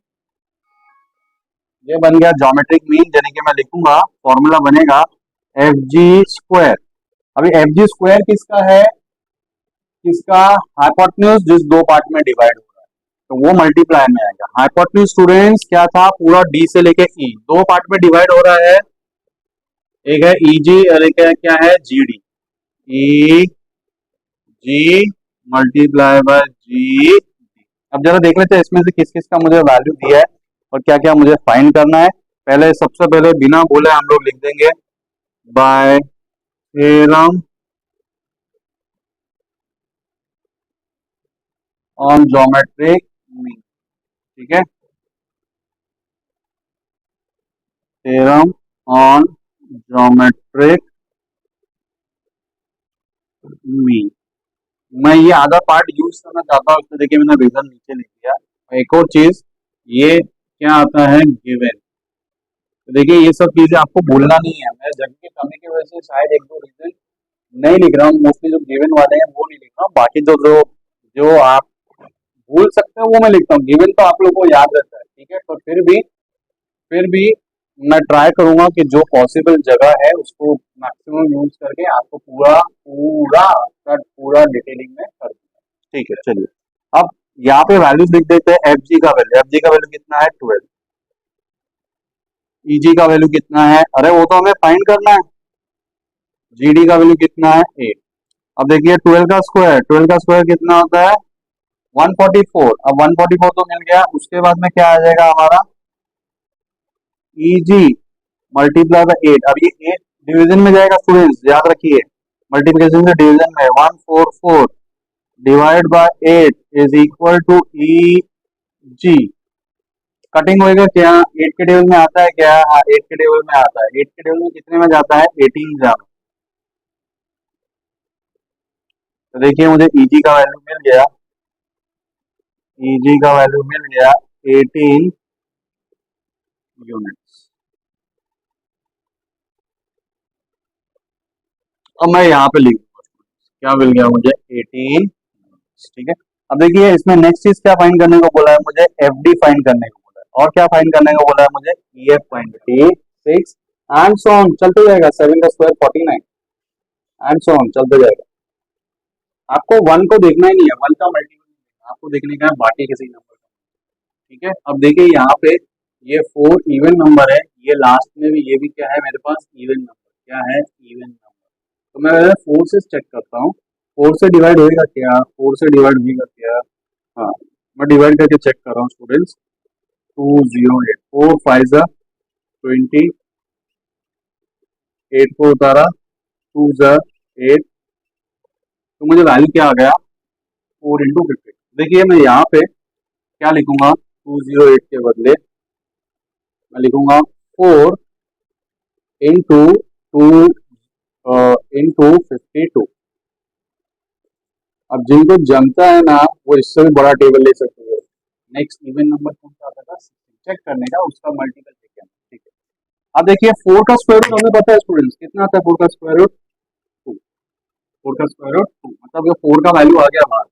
Speaker 1: ये बन गया ज्योमेट्रिक मीन, यानी कि मैं लिखूंगा फॉर्मूला बनेगा एफ जी स्क्वायर। अभी एफ जी स्क्वायर किसका है, किसका, हाइपोटेन्यूज जिस दो पार्ट में डिवाइड हो रहा है, तो वो मल्टीप्लाई में आएगा। हाइपोटेन्यूज स्टूडेंट्स क्या था, पूरा डी से लेके ई दो पार्ट में डिवाइड हो रहा है, एक है ई जी और एक है क्या है, G D. E G multiply by G. अब जरा देख लेते हैं इसमें से किस किस का मुझे वैल्यू दिया है और क्या क्या मुझे फाइंड करना है। पहले सबसे पहले बिना बोले हम लोग लिख देंगे bye theorem on geometric mean, ठीक है, थ्योरम ऑन ज्योमेट्रिक मीन। मैं ये आधा पार्ट यूज करना चाहता हूँ, इसमें देखिए मैंने रीजन नीचे लिख दिया। एक और चीज, ये क्या आता है, गिवन। तो देखिए ये सब चीजें आपको भूलना नहीं है, मैं जगह की कमी की वजह से शायद एक दो रीजन नहीं लिख रहा हूँ, मोस्टली जो गिवन वाले हैं वो नहीं लिख रहा हूँ, बाकी जो जो जो आप भूल सकते हो वो मैं लिखता हूँ। गिवन तो आप लोगों को याद रहता है, ठीक है, पर फिर भी मैं ट्राई करूंगा कि जो पॉसिबल जगह है उसको मैक्सिमम यूज करके आपको पूरा पूरा पूरा डिटेलिंग में कर दूंगा, ठीक है। चलिए अब यहाँ पे वैल्यूज लिख देते हैं, एफ जी का वैल्यू, एफ जी का वैल्यू कितना है 12, ई जी का वैल्यू कितना है, अरे वो तो हमें फाइंड करना है, जी डी का वैल्यू कितना है 8। अब देखिए 12 का स्क्वायर, 12 का स्क्वायर कितना होता है 144। अब 144 तो मिल गया, उसके बाद में क्या आ जाएगा हमारा, ई जी मल्टीप्लाई बाय 8। अब ये 8 डिवीजन में जाएगा स्टूडेंट्स, याद रखिए मल्टीप्लिकेशन से डिवीजन में, 144 divide by 8 is equal to E G. Cutting होएगा क्या, 8 के टेबल में आता है क्या, हाँ 8 के टेबल में आता है। 8 के टेबल में कितने में जाता है, 18 जाता है। तो देखिए मुझे ई जी का वैल्यू मिल गया Eg का वैल्यू मिल गया 18 यूनिट्स। अब मैं यहाँ पे लिखूंगा क्या मिल गया मुझे 18, ठीक है। अब देखिए इसमें नेक्स्ट चीज क्या फाइंड करने को बोला है मुझे, एफ डी फाइंड करने को बोला है, और क्या फाइंड करने को बोला है मुझे, E F find, 6 and so on, चलते जाएगा, 7 का स्क्वायर 49 एंड सो ऑन चलते जाएगा। आपको वन को देखना ही नहीं है, वन का मल्टीपल आपको देखने का है बाकी किसी नंबर का, ठीक है। अब देखिए यहाँ पे ये 4 इवन नंबर है, ये लास्ट में भी, ये भी क्या है मेरे पास, इवन नंबर, क्या है, इवन नंबर। तो मैं 4 से चेक करता हूँ, 4 से डिवाइड होएगा क्या, 4 से डिवाइड होएगा क्या, हाँ, मैं डिवाइड करके चेक कर रहा हूँ स्टूडेंट्स, 208, 4 5 जा 20, 8 को उतारा, 2 जा 8, तो मुझे वैल्यू क्या आ गया, 4 इंटू 50। देखिए मैं यहाँ पे क्या लिखूंगा, 208 के बदले मैं लिखूंगा 4 इंटू 2 इंटू 52। अब जिनको जमता है ना वो इससे भी बड़ा टेबल ले सकते हैं। नेक्स्ट इवन नंबर कौन सा आता था, चेक करने का, उसका मल्टीपल लेके आना, ठीक है। अब देखिए 4 का स्क्वायर रूट हमें पता है स्टूडेंट्स, कितना आता है 4 का स्क्वायर रूट, 2, 4 का स्क्वायर रूट 2, मतलब ये 4 का वैल्यू आ गया बाहर।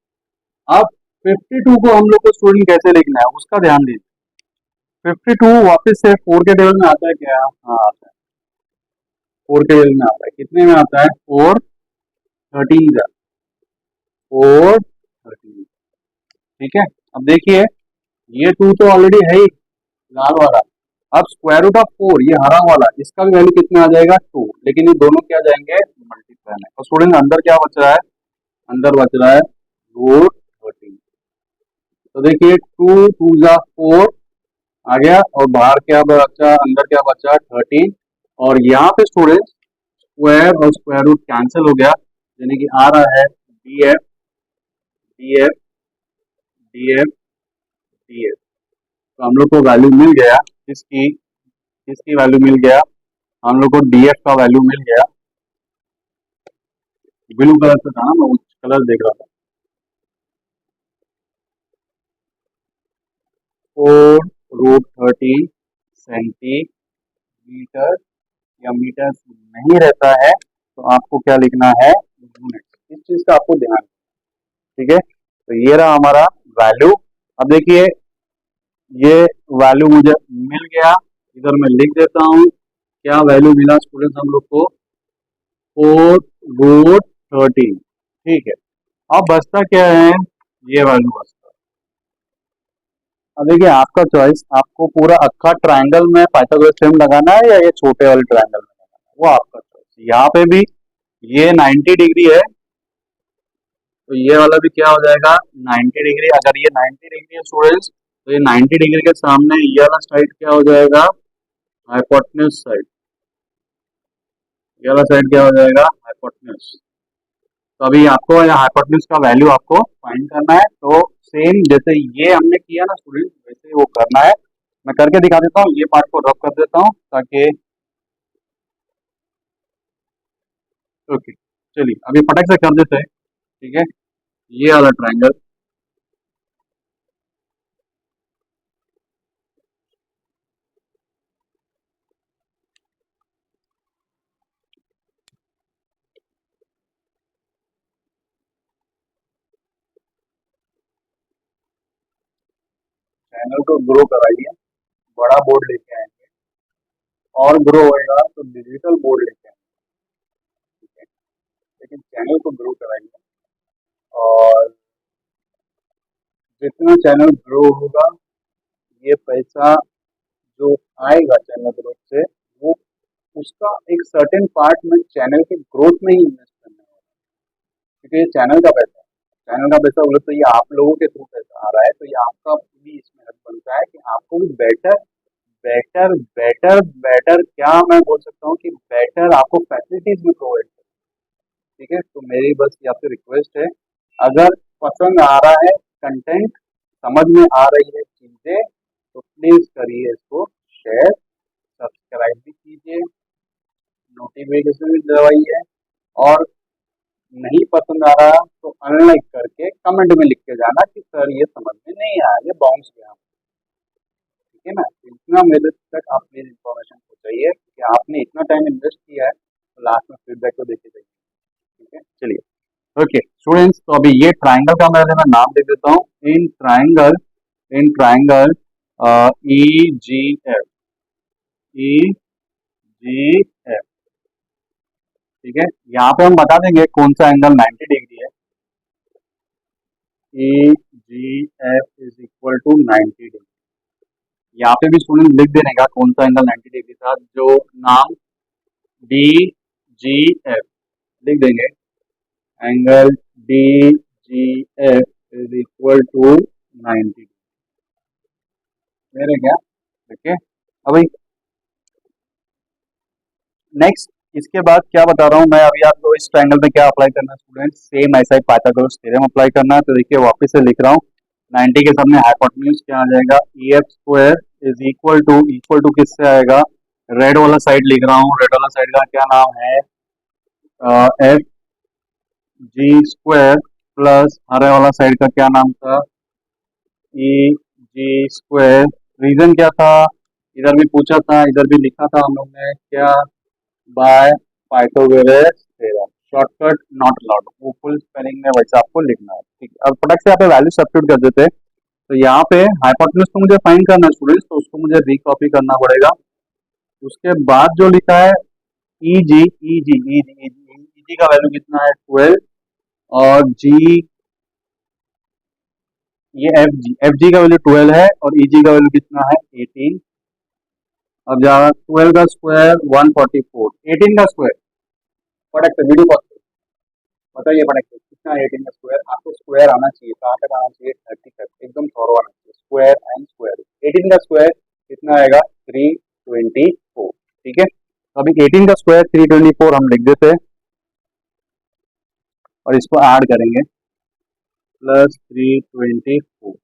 Speaker 1: अब 52 को हम लोग को स्टूडेंट कैसे लिखना है उसका ध्यान दीजिए। 52 वापस से 4 के टेबल में आता है क्या, हाँ आता है, 4 के टेबल में आता है, कितने में आता है, 4 13 का, 4 13, ठीक है। अब देखिए ये 2 तो ऑलरेडी है ही, लाल वाला। अब स्क्वायर रूट ऑफ 4 ये हरा वाला, इसका भी वैल्यू कितना आ जाएगा, 2, लेकिन ये दोनों क्या जाएंगे, मल्टीप्लाई में। और स्टूडेंट अंदर क्या बच रहा है, अंदर बच रहा है रूट 13। तो देखिए 2 2 जा 4 आ गया, और बाहर क्या बचा, अंदर क्या बचा 13, और यहाँ पे स्टूडेंट स्क्वायर और स्क्वायर रूट कैंसिल हो गया, यानी कि आ रहा है D F D F D F D F. तो हम लोग को वैल्यू मिल गया, इसकी इसकी वैल्यू मिल गया, हम लोग को डीएफ का वैल्यू मिल गया, ब्लू कलर से था ना, मैं उस कलर देख रहा था, 4 रूट 13 सेंटीमीटर, या मीटर नहीं रहता है तो आपको क्या लिखना है, यूनिट, इस चीज का आपको ध्यान, ठीक है। तो ये रहा हमारा वैल्यू। अब देखिए ये वैल्यू मुझे मिल गया, इधर मैं लिख देता हूँ क्या वैल्यू मिला स्टूडेंट्स हम लोग को, 4 रूट 13, ठीक है। अब बचता क्या है, ये वैल्यू बचता है। अब देखिए आपका चॉइस, आपको पूरा अक्खा ट्रायंगल में पाइथागोरस थ्योरम लगाना है या ये छोटे वाले ट्रायंगल में लगाना है, वो आपका चॉइस। यहाँ पे भी ये 90 डिग्री है, तो ये वाला भी क्या हो जाएगा 90 डिग्री। अगर ये 90 डिग्री है स्टूडेंट्स, तो ये 90 डिग्री के सामने ये वाला साइड क्या हो जाएगा, हाइपोटेन्यूज साइड, ये वाला साइड क्या हो जाएगा, हाइपोटेन्यूज। तो अभी आपको यहाँ हाइपोटेन्यूज का वैल्यू आपको फाइंड करना है, तो सेम जैसे ये हमने किया ना स्टूडेंट, वैसे वो करना है। मैं करके दिखा देता हूँ, ये पार्ट को ड्रॉप कर देता हूँ ताकि, ओके चलिए अभी फटक से कर देते हैं, ठीक है। ये वाला ट्रायंगल, चैनल को ग्रो कराइए, बड़ा बोर्ड लेके आएंगे, और ग्रो होएगा तो डिजिटल बोर्ड लेके आएंगे, ठीक है। लेकिन चैनल को ग्रो कराइए, और जितना चैनल ग्रो होगा, ये पैसा जो आएगा चैनल ग्रोथ से, वो उसका एक सर्टेन पार्ट में चैनल के ग्रोथ में ही इन्वेस्ट करना होगा, क्योंकि ये चैनल का पैसा है। चैनल का पैसा बोले तो ये आप लोगों के थ्रू पैसा आ रहा है, तो ये आपका भी इसमें हक बनता है कि आपको भी बेटर बेटर बेटर बेटर, क्या मैं बोल सकता हूँ कि बेटर आपको फैसिलिटीज भी प्रोवाइड करें, ठीक है। तो मेरी बस ये आपसे रिक्वेस्ट है, अगर पसंद आ रहा है कंटेंट, समझ में आ रही है चीजें, तो प्लीज करिए इसको शेयर, सब्सक्राइब भी कीजिए, नोटिफिकेशन भी दबाइए, और नहीं पसंद आ रहा तो अनलाइक करके कमेंट में लिख के जाना कि सर ये समझ में नहीं आया, ये बाउंस गया, ठीक है ना। इतना मेरे तक आप प्लीज इन्फॉर्मेशन पहुंचाइए कि आपने इतना टाइम इन्वेस्ट किया है, तो लास्ट में फीडबैक तो देखे जाइए, ठीक है। चलिए, ओके स्टूडेंट्स, तो अभी ये ट्राइंगल का मैं नाम दे देता हूँ। In triangle E G F, E G F, ठीक है। यहाँ पे हम बता देंगे कौन सा एंगल 90 डिग्री है। E G F is equal to 90 degree. यहाँ पे भी स्टूडेंट लिख देने का कौन सा एंगल 90 डिग्री था, जो नाम डी जी एफ लिख देंगे। Angle D G F is equal to 90 मेरे क्या, देखिए। अभी नेक्स्ट इसके बाद क्या बता रहा हूँ मैं अभी आपको, इस ट्रायंगल में क्या अप्लाई करना है स्टूडेंट्स, सेम ऐसा ही पाइथागोरस थ्योरम अप्लाई करना है। तो देखिए वापस से लिख रहा हूँ, 90 के सामने हाइपोटेन्यूज क्या आ जाएगा, E F square is equal to किससे आएगा, रेड वाला साइड लिख रहा हूँ, रेड वाला साइड का क्या नाम है, एफ जी स्क्वायर, प्लस हरे वाला साइड का क्या नाम था, ई जी स्क्वायर। रीजन क्या था, इधर भी पूछा था, इधर भी लिखा था हम लोग ने क्या, by Pythagoras theorem, shortcut not allowed, वो फुल स्पेलिंग में वैसे आपको लिखना है, ठीक है। अब फटक से यहाँ पे वैल्यू सब्स्टिट्यूट कर देते हैं। तो यहाँ पे हाइपोटेन्यूज तो मुझे फाइंड करना है स्टूडेंट्स, तो उसको मुझे रिकॉपी करना पड़ेगा। उसके बाद जो लिखा है ई जी, ई जी का वैल्यू कितना है 12, और जी, ये एफ जी का वैल्यू 12 है, और ई जी का वैल्यू कितना है 18। अब जाएगा 12 का स्क्वायर 144, 18 का स्क्वायर, फटक से वीडियो पॉज बताइए, फटक से कितना है 18 का स्क्वायर, आपको स्क्वायर आना चाहिए, कहाँ तक आना चाहिए 30 तक, एकदम थॉरो आना चाहिए, स्क्वायर एंड स्क्वायर। 18 का स्क्वायर कितना आएगा 324, ठीक है। तो अभी 18 का स्क्वायर 324 हम लिख देते हैं, और इसको ऐड करेंगे, प्लस 324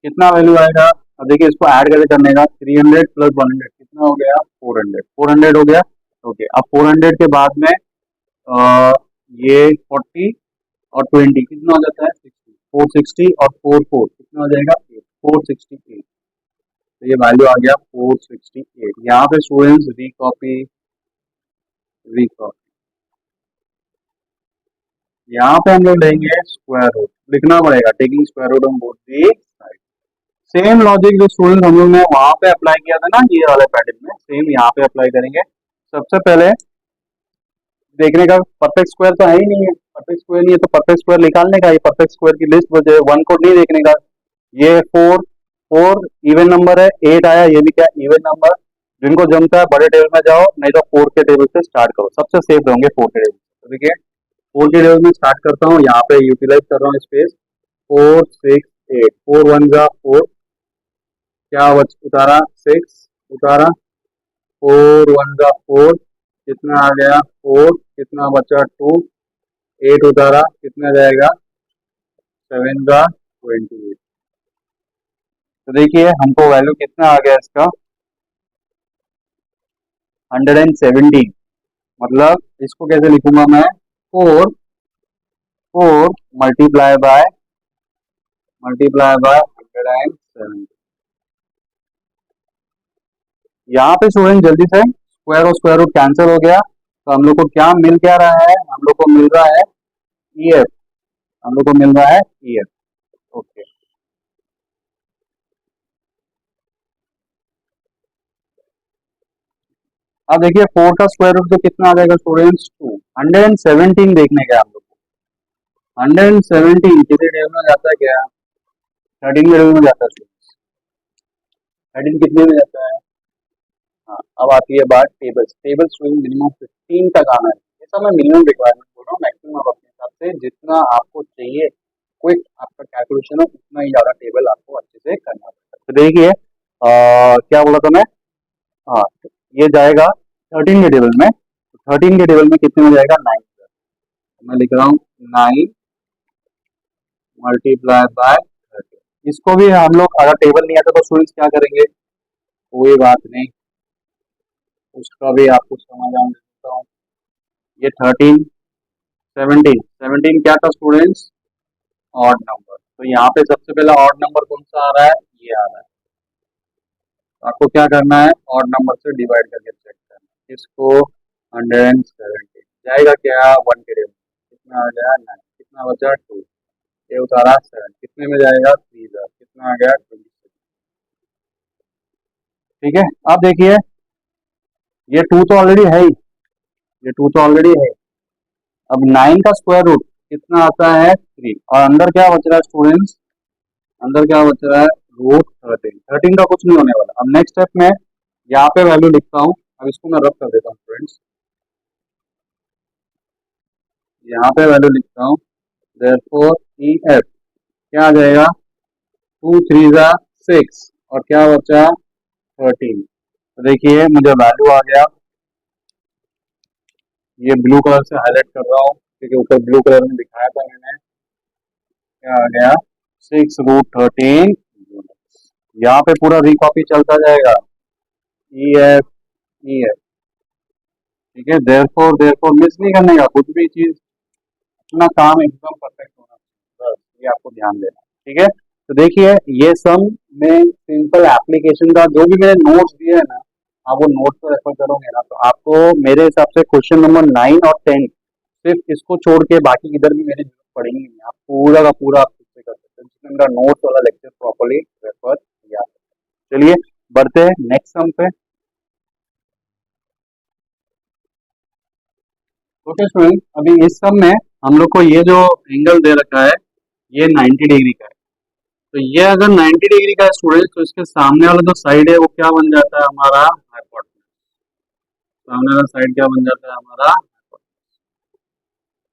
Speaker 1: कितना वैल्यू आएगा। अब देखिए इसको ऐड करके करने का, 300 प्लस 100 कितना हो गया 400, 400 हो गया, ओके। अब 400 के बाद में ये 40 और 20 कितना हो जाता है 60, 460 और 44 कितना हो जाएगा 8, 468। तो ये वैल्यू आ गया 468। यहाँ पे स्टूडेंट्स रिकॉपी, यहाँ पे हम लोग लेंगे स्क्वायर रूट, लिखना पड़ेगा, taking square root on both the side. Same logic जो स्टूडेंट हम लोग ने वहां पे अप्लाई किया था ना ये वाले पैटर्न में, सेम यहाँ पे अप्लाई करेंगे। सबसे पहले देखने का, परफेक्ट स्क्वायर तो है ही नहीं है, परफेक्ट स्क्वायर नहीं है तो परफेक्ट स्क्वायर निकालने का, ये परफेक्ट स्क्वायर की लिस्ट बचे, वन को नहीं देखने का। ये फोर, फोर इवन नंबर है, 8 आया, ये भी क्या इवन नंबर, जिनको जमता है बड़े टेबल में जाओ, नहीं तो 4 के टेबल से स्टार्ट करो, सबसे सेफ होंगे 4 के टेबल। तो देखिए 4 के टेबल में स्टार्ट करता हूँ, यहाँ पे यूटिलाइज कर रहा हूँ स्पेस, 4 6 8, 4 1 जा 4, क्या उतारा 6, उतारा 4 1 जा 4, कितना आ गया 4, कितना बचा 2, 8 उतारा कितना जाएगा 7 का 28। तो देखिए हमको वैल्यू कितना आ गया इसका 117। मतलब इसको कैसे लिखूंगा मैं, 4 4 मल्टीप्लाई बाय 170। यहाँ पे स्टूडेंट जल्दी से स्क्वायर और स्क्वायर रूट कैंसिल हो गया, तो हम लोग को क्या मिल क्या रहा है, हम लोग को मिल रहा है ई एफ, हम लोग को मिल रहा है ई एफ, ओके। अब देखिए 4 का स्क्वायर रूट तो कितना आ जाएगा स्टूडेंट्स 2, 117 देखने का हम लोग को, 117 कितने टेबल में जाता है क्या, 13 टेबल में जाता है, 13 कितने में जाता है, हाँ। अब आती है बात टेबल्स, टेबल स्विंग मिनिमम 15 तक आना है, ये सब मैं मिनिमम रिक्वायरमेंट बोल रहा हूँ, मैक्सिमम आप अपने हिसाब से जितना आपको चाहिए, क्विक आपका कैलकुलेशन हो उतना ही ज्यादा टेबल आपको अच्छे से करना पड़ेगा। तो देखिए क्या बोला था मैं, हाँ तो ये जाएगा 13 के टेबल में, 13 के टेबल में कितने में जाएगा 9, मैं लिख रहा हूँ 9 मल्टीप्लाई बाय 30। इसको भी हम लोग अगर टेबल नहीं आता तो स्टूडेंट्स क्या करेंगे, कोई बात नहीं, उसका भी आपको समझ आ सकता हूँ। ये 13 17 17 क्या था स्टूडेंट्स, ऑड नंबर। तो यहाँ पे सबसे पहला ऑड नंबर कौन सा आ रहा है, ये आ रहा है। तो आपको क्या करना है, ऑड नंबर से डिवाइड करके चेक करना है इसको। 170 जाएगा क्या, 1 के डेढ़ कितना आ गया 9, कितना बचा 2, ये उतारा 7, कितने में जाएगा 3, कितना आ गया 26। ठीक है, अब देखिए ये 2 तो ऑलरेडी है ही, ये 2 तो ऑलरेडी है। अब 9 का स्क्वायर रूट कितना आता है 3, और अंदर क्या बच रहा है स्टूडेंट्स, अंदर क्या बच रहा है रूट 13। 13 का कुछ नहीं होने वाला। अब नेक्स्ट स्टेप में यहाँ पे वैल्यू लिखता हूँ, अब इसको मैं रब कर देता हूँ फ्रेंड्स, यहाँ पे वैल्यू लिखता हूँ। देयरफॉर ई एफ क्या आ जाएगा, 2 3 जा 6 और क्या बचा 13। तो देखिए मुझे वैल्यू आ गया, ये ब्लू कलर से हाईलाइट कर रहा हूँ क्योंकि ऊपर ब्लू कलर में दिखाया था मैंने, क्या आ गया 6√13। यहाँ पे पूरा रिकॉपी चलता जाएगा, ई एफ ई एफ। ठीक है, देयरफॉर देयरफॉर मिस नहीं करने का कुछ भी चीज, अपना काम एकदम परफेक्ट होना चाहिए, बस ये आपको ध्यान देना। ठीक है, तो देखिए ये सम में सिंपल एप्लीकेशन का जो भी मैंने नोट्स दिए है ना, आप वो नोट्स को रेफर करोगे ना, तो आपको मेरे हिसाब से क्वेश्चन नंबर 9 और 10 सिर्फ इसको छोड़ के बाकी इधर भी मेरी जरूरत पड़ेगी नहीं, आप पूरा का पूरा आप खुद से कर सकते हैं, जिसमें मेरा नोट्स वाला लेक्चर प्रॉपर्ली रेफर किया। चलिए बढ़ते हैं नेक्स्ट सम पे। ओके स्टूडेंट, अभी इस सम में हम लोग को ये जो एंगल दे रखा है ये 90 डिग्री का है। तो ये अगर 90 डिग्री का है स्टूडेंट, तो इसके सामने वाला जो साइड है वो क्या बन जाता है हमारा हाइपोटेन्यूज। सामने वाला साइड क्या बन जाता है हमारा,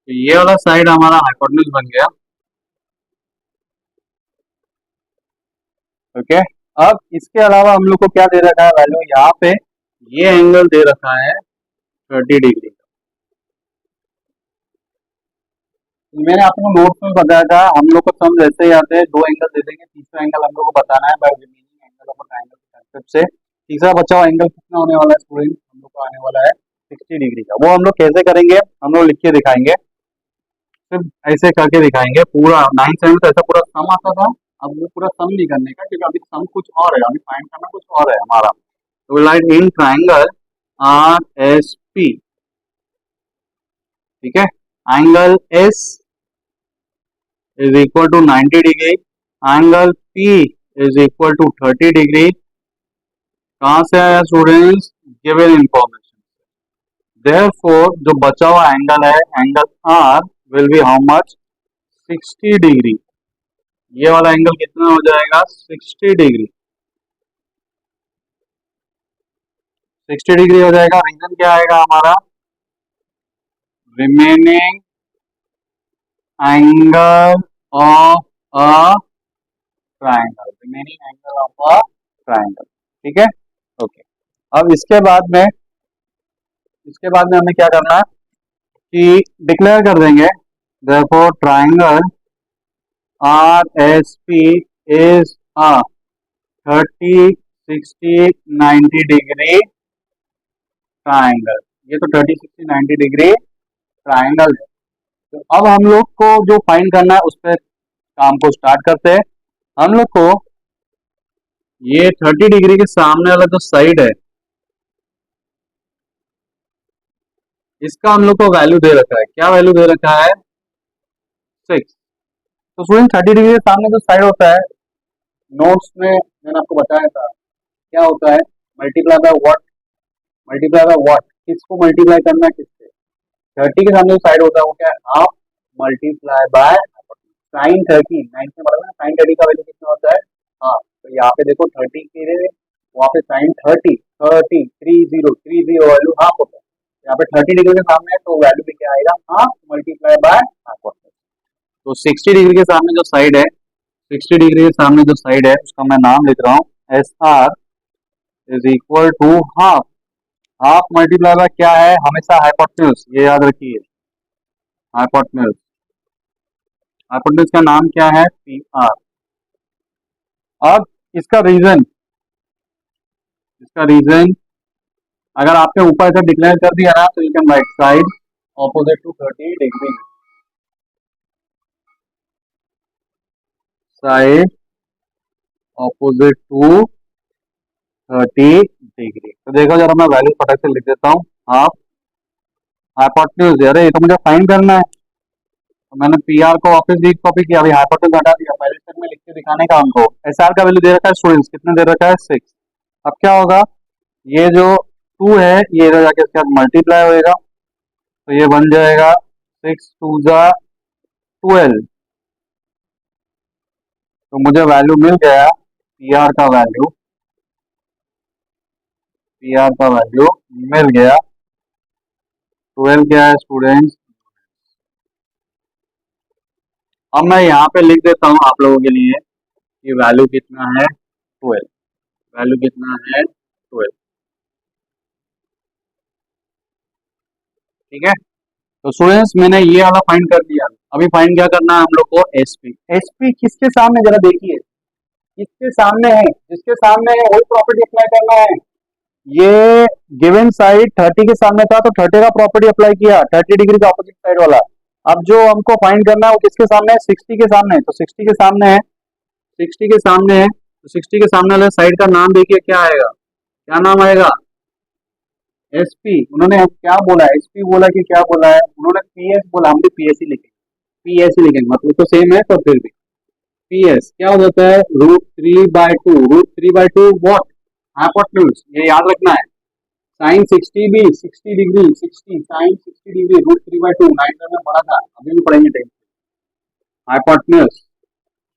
Speaker 1: तो ये वाला साइड हमारा हाइपोटेन्यूज बन गया। ओके, अब इसके अलावा हम लोग को क्या दे रखा है वैल्यू, यहाँ पे ये एंगल दे रखा है 30 डिग्री। मैंने आपको नोट्स में बताया था, हम लोग को सम जैसे ही आते हैं 2 एंगल दे देंगे, तीसरा एंगल हम लोग को बताना है by remaining angle of triangle के कंसेप्ट से। तीसरा बचा हुआ एंगल कितना होने वाला है स्टूडेंट, हम लोग को आने वाला है 60 डिग्री का। वो हम लोग कैसे करेंगे, हम लोग लिख के दिखाएंगे, सिर्फ ऐसे करके दिखाएंगे। पूरा 9 7 तो ऐसा पूरा सम आता था, अब वो पूरा सम नहीं करने का क्योंकि अभी सम कुछ और है, अभी फाइंड करना कुछ और है हमारा। तो like in triangle R S P, ठीक है, angle S is equal to 90 degree, angle P is equal to 30 degree. कहाँ से आया स्टूडेंट्स, गिवन इंफॉर्मेशन। देयरफॉर जो बचा हुआ एंगल है, angle R will be how much 60 degree. ये वाला एंगल कितना हो जाएगा 60 डिग्री, 60 डिग्री हो जाएगा। रीजन क्या आएगा हमारा, remaining angle of a triangle, remaining angle of a triangle. ठीक है, ओके। अब इसके बाद में हमें क्या करना है कि डिक्लेयर कर देंगे therefore triangle R S P is a 30 60 90 degree triangle. ये तो 30 60 90 डिग्री ट्राइंगल है। तो अब हम लोग को जो फाइंड करना है उस पर काम को स्टार्ट करते हैं। हम लोग को ये 30 डिग्री के सामने वाला जो साइड है इसका हम लोग को वैल्यू दे रखा है, क्या वैल्यू दे रखा है 6। तो स्टूडेंट 30 डिग्री के सामने जो साइड होता है, नोट्स में मैंने आपको बताया था क्या होता है, multiply by what, multiply by what, किसको मल्टीप्लाई करना है किससे, 30 के सामने जो साइड होता है वो क्या है हाफ मल्टीप्लाई बाय साइन 30। 9 से बड़ा साइन 30 का वैल्यू कितना होता है हाफ। तो यहाँ पे देखो 30 के वहाँ पे साइन 30 30 वैल्यू हाफ होता है, यहाँ पे 30 डिग्री के सामने है तो वैल्यू भी क्या आएगा हाफ मल्टीप्लाई बाय हाफ होता है। तो 60 डिग्री के सामने जो साइड है, 60 डिग्री के सामने जो साइड है उसका मैं नाम लिख रहा हूँ S R is equal to half. Half multiply by क्या है, हमेशा हाइपोटेन्यूज, ये याद रखिए हाइपोटेन्यूज। हाइपोटेन्यूज का नाम क्या है पी आर। अब इसका रीजन, अगर आपने ऊपर से डिक्लेयर कर दिया ना तो you can write side opposite to 30 degree. Side opposite to 30 degree. तो देखो जरा मैं वैल्यू फटाक से लिख देता हूँ। हाफ हाइपोटेन्यूज, अरे ये तो मुझे फाइंड करना है। तो मैंने पी आर को वापस री कॉपी किया, अभी हाइपोटेन्यूज हटा दिया, पहले स्टेप में लिख के दिखाने का हमको। एस आर का वैल्यू दे रखा है स्टूडेंट्स, कितने दे रखा है 6। अब क्या होगा, ये जो 2 है ये इधर जाके इसके साथ मल्टीप्लाई होएगा, तो ये बन जाएगा 6 2 जा 12। तो मुझे वैल्यू मिल गया पी आर का वैल्यू, पी आर का वैल्यू मिल गया 12 क्या है स्टूडेंट्स। अब मैं यहाँ पे लिख देता हूँ आप लोगों के लिए कि वैल्यू कितना है 12, वैल्यू कितना है 12। ठीक है, तो स्टूडेंट्स मैंने ये वाला फाइंड कर दिया। अभी फाइंड क्या करना है हम लोग को, एसपी। एसपी किसके सामने, जरा देखिए किसके सामने है, जिसके सामने है वही प्रॉपर्टी अप्लाई करना है। ये गिवन साइड 30 के सामने था तो 30 का प्रॉपर्टी अप्लाई किया, 30 डिग्री का ऑपोजिट साइड वाला। अब जो हमको फाइंड करना है वो किसके सामने है, 60 के सामने है, तो 60 के सामने है, 60 के सामने है, तो 60 के सामने वाले साइड का नाम देखिए क्या आएगा, क्या नाम आएगा, एसपी। उन्होंने क्या बोला है, एसपी बोला कि क्या बोला है, उन्होंने पीएस बोला, हम भी पीएस ही लिखेंगे, पीएस ही लिखेंगे, मतलब तो सेम है तो फिर भी पीएस क्या हो जाता है, √3/2, √3/2 व्हाट, हाइपोटेन्यूज, ये याद रखना है। साइन 60 भी 60 डिग्री, 60 साइन 60 डिग्री, √3/2 नाइन में पढ़ा था, अभी भी पढ़ेंगे टाइम। हाइपोटेन्यूज,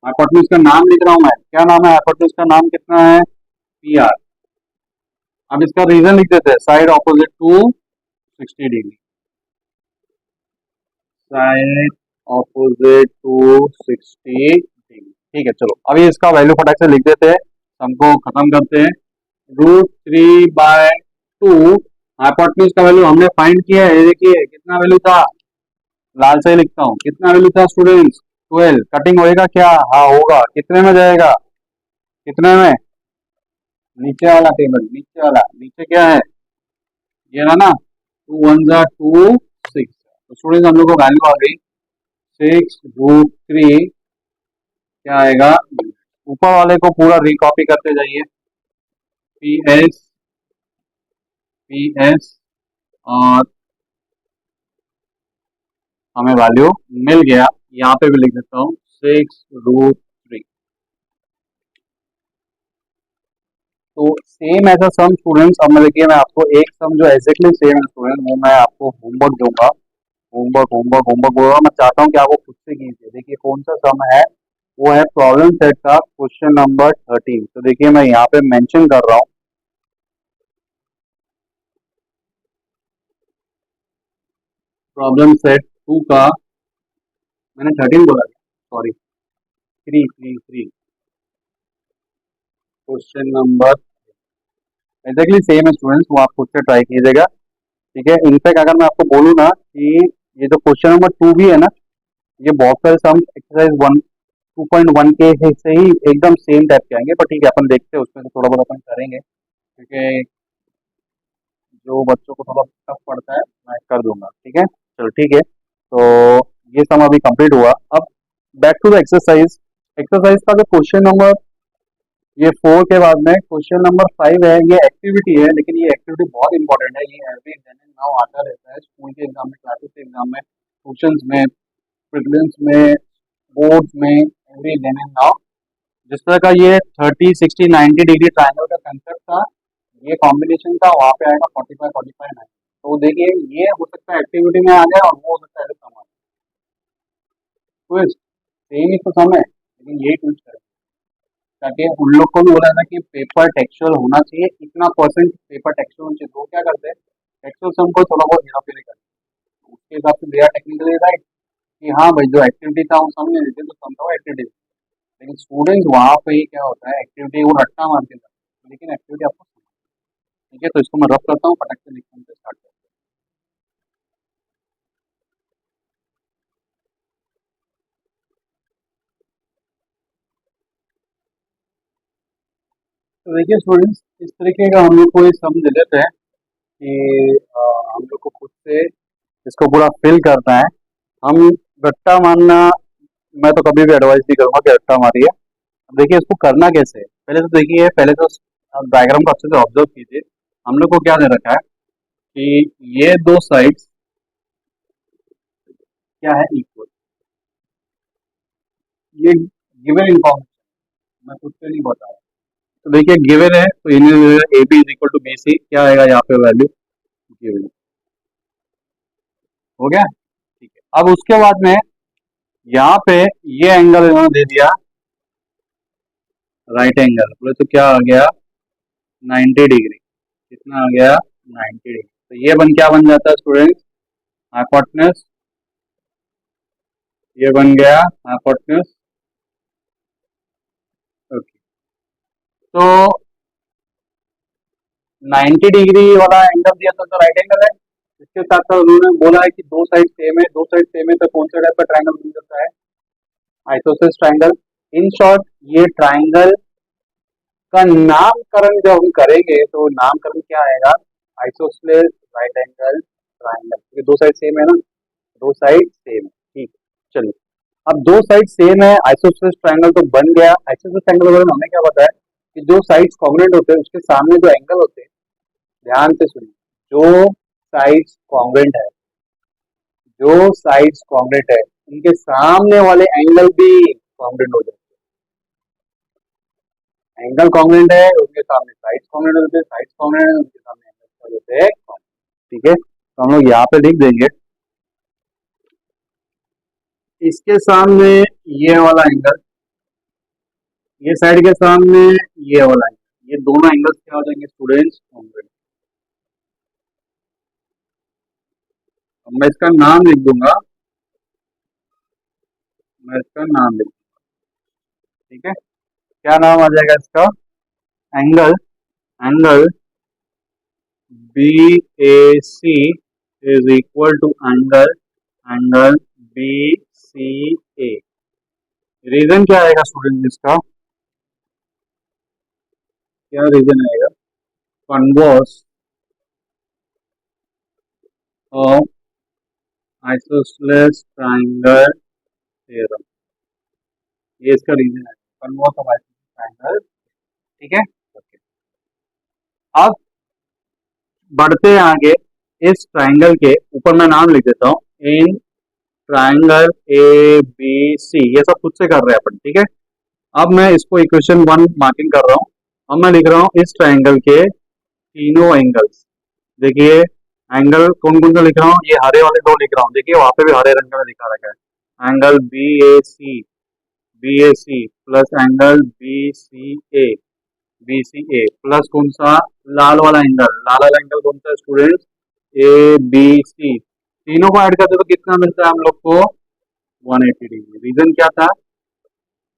Speaker 1: हाइपोटेन्यूज का नाम लिख रहा हूं मैं, क्या नाम है हाइपोटेन्यूज का नाम, कितना है पी आर। अब इसका रीजन लिख देते हैं, side opposite to 60 degree, side opposite to 60 degree. ठीक है, चलो अभी इसका वैल्यू फटाक से लिख देते हैं, हमको खत्म करते हैं। √3/2 हाइपोटेन्यूज का वैल्यू हमने फाइंड किया है, देखिए कितना वैल्यू था, लाल से ही लिखता हूँ, कितना वैल्यू था स्टूडेंट्स 12। कटिंग होएगा क्या, हाँ होगा, कितने में जाएगा, कितने में, नीचे वाला टेबल, नीचे वाला, नीचे क्या है, ये रहा ना, 2 1 जा 2 6। तो स्टूडेंट्स हम लोग को वैल्यू आ गई 6√3, क्या आएगा, ऊपर वाले को पूरा रिकॉपी करते जाइए, पी एस, पी एस, और हमें वैल्यू मिल गया, यहाँ पे भी लिख देता हूँ 6√3। तो सेम ऐसा सम स्टूडेंट्स, अब मैं देखिए मैं आपको एक सम जो एग्जैक्टली सेम है स्टूडेंट, वो मैं आपको होमवर्क दूंगा, होमवर्क होमवर्क होमवर्क बोल रहा हूँ, मैं चाहता हूँ कि आपको खुद से कीजिए। देखिए कौन सा सम है, वो है प्रॉब्लम सेट का क्वेश्चन नंबर 13। तो देखिए मैं यहाँ पे मेंशन कर रहा हूँ, प्रॉब्लम सेट 2 का, मैंने 13 बोला, sorry 3 question number exactly same है स्टूडेंट्स, वो आप खुद से ट्राई कीजिएगा। ठीक है, इनफैक्ट अगर मैं आपको बोलूँ ना कि ये जो क्वेश्चन नंबर 2 भी है ना, ये बहुत सारे सम एक्सरसाइज 2.1 के से ही एकदम सेम टाइप के आएंगे, पर ठीक है अपन देखते हैं, उसमें से थोड़ा बहुत अपन करेंगे, क्योंकि जो बच्चों को थोड़ा टफ पड़ता है मैं कर दूंगा। ठीक है, चलो ठीक है, तो ये सम अभी कंप्लीट हुआ। अब back to the exercise, exercise का जो क्वेश्चन नंबर ये 4 के बाद में क्वेश्चन नंबर 5 है, ये एक्टिविटी है, लेकिन ये एक्टिविटी बहुत इंपॉर्टेंट है, ये एवरी दिन नाउ आता रहता है स्कूल के एग्जाम में, क्लासेस के एग्जाम में, ट्यूशन में, प्रीलिम्स में, बोर्ड में, एवरी दिन नाउ। जिस तरह का ये 30 60 90 डिग्री ट्रायंगल का कंसेप्ट था, ये कॉम्बिनेशन था, वहाँ पे आएगा 45 45 90। तो देखिए ये हो सकता है एक्टिविटी में आ जाए और वो हो सकता है सम, ट्विस्ट सेम ही तो सम है लेकिन यही ट्विस्ट है, ताकि उन लोग को भी बोला था कि पेपर टेक्सचुअल होना चाहिए, इतना परसेंट पेपर टेक्सचुअल होना चाहिए। तो वो क्या करते हैं, टेक्सचुअल सम को थोड़ा बहुत हेरा फेरी करते हैं, उसके हिसाब से दिया टेक्निकली राइट कि हाँ भाई जो एक्टिविटी था वो समझ लेते, तो सम था वो एक्टिविटी। लेकिन स्टूडेंट्स वहाँ पे ही क्या होता है, एक्टिविटी वो रट्टा मार के जाते हैं, लेकिन एक्टिविटी आपको ठीक है। तो इसको मैं रफ करता हूँ, फटक से लिखने से स्टार्ट करता हूँ। तो देखिए स्टूडेंट्स, इस तरीके का हम लोग को ये सम दे देते हैं कि हम लोग को खुद से इसको पूरा फिल करना है। हम रट्टा मारना मैं तो कभी भी एडवाइस नहीं करूंगा कि रट्टा मारिए। अब देखिए इसको करना कैसे है, पहले तो देखिए, पहले तो डायग्राम को अच्छे से ऑब्जर्व कीजिए। हम लोग को क्या दे रखा है कि ये दो साइड्स क्या है, इक्वल। ये गिवन इन्फॉर्मेशन, मैं खुद से नहीं बता रहा। तो देखिए गिवन है, तो इन्हें A B is equal to B C, क्या आएगा यहाँ पे वैल्यू, गिवन। हो गया, ठीक है। अब उसके बाद में यहाँ पे ये एंगल इन्होंने दे दिया राइट एंगल, बोले तो क्या आ गया 90 डिग्री। कितना आ गया 90 डिग्री। तो ये क्या बन जाता है स्टूडेंट्स, हाइपोटेन्यूज। ये बन गया हाइपोटेन्यूज। ओके, तो 90 डिग्री वाला एंगल दिया था तो राइट एंगल है। इसके साथ साथ उन्होंने बोला है कि दो साइड सेम है, दो साइड सेम है तो कौन सा टाइप का ट्रायंगल बन जाता है, आइसोसेलेस ट्रायंगल। इन शॉर्ट ये ट्रायंगल का नामकरण जब हम करेंगे तो नामकरण क्या आएगा, आइसोसेलेस राइट एंगल ट्रायंगल, क्योंकि दो साइड सेम है ना, दो साइड सेम है। ठीक है, चलिए। अब दो साइड सेम है, आइसोसेलेस ट्रायंगल तो बन गया। आइसोसेलेस ट्रायंगल के बारे में हमें क्या पता है कि जो साइड्स कॉन्ग्रुएंट होते हैं उसके सामने जो एंगल होते हैं, ध्यान से सुनिए, जो साइड्स कॉन्ग्रुएंट है, जो साइड्स कॉन्ग्रुएंट है उनके सामने वाले एंगल भी कॉन्ग्रुएंट हो जाते हैं। एंगल कॉन्ग्रुएंट है उनके सामने साइड्स कॉन्ग्रुएंट होते हैं, साइड्स कॉन्ग्रुएंट है उनके सामने एंगल होते हैं। ठीक है, तो हम लोग यहाँ पे लिख देंगे इसके सामने ये वाला एंगल, ये साइड के सामने ये वाला एंगल, ये दोनों एंगल्स क्या हो जाएंगे स्टूडेंट्स, कॉन्ग्रुएंट। अब मैं इसका नाम लिख दूंगा, मैं इसका नाम लिख दूंगा। ठीक है, क्या नाम आ जाएगा इसका, angle, angle B A C is equal to angle, angle B C A. Reason क्या आएगा स्टूडेंट इसका, क्या रीजन आएगा, converse of isosceles triangle theorem, ये इसका रीजन है, कन्वर्स ऑफ आइसोसेलेस ट्रायंगल। ठीक है, ओके। अब बढ़ते हैं आगे, इस ट्रायंगल के ऊपर मैं नाम लिख देता हूँ, in triangle A B C, ये सब खुद से कर रहे हैं अपन। ठीक है, अब मैं इसको इक्वेशन 1 मार्किंग कर रहा हूँ। अब मैं लिख रहा हूँ इस ट्रायंगल के तीनों एंगल्स। देखिए एंगल कौन कौन सा लिख रहा हूँ, ये हरे वाले दो लिख रहा हूँ, देखिए वहां पे भी हरे रंग में दिखा रखा है, angle B A C plus angle B C A plus कौन सा, लाल वाला एंगल, लाल वाला एंगल कौन सा स्टूडेंट्स, ए बी सी। तीनों को ऐड करते तो कितना मिलता है हम लोग को, 180 डिग्री। रीजन क्या था,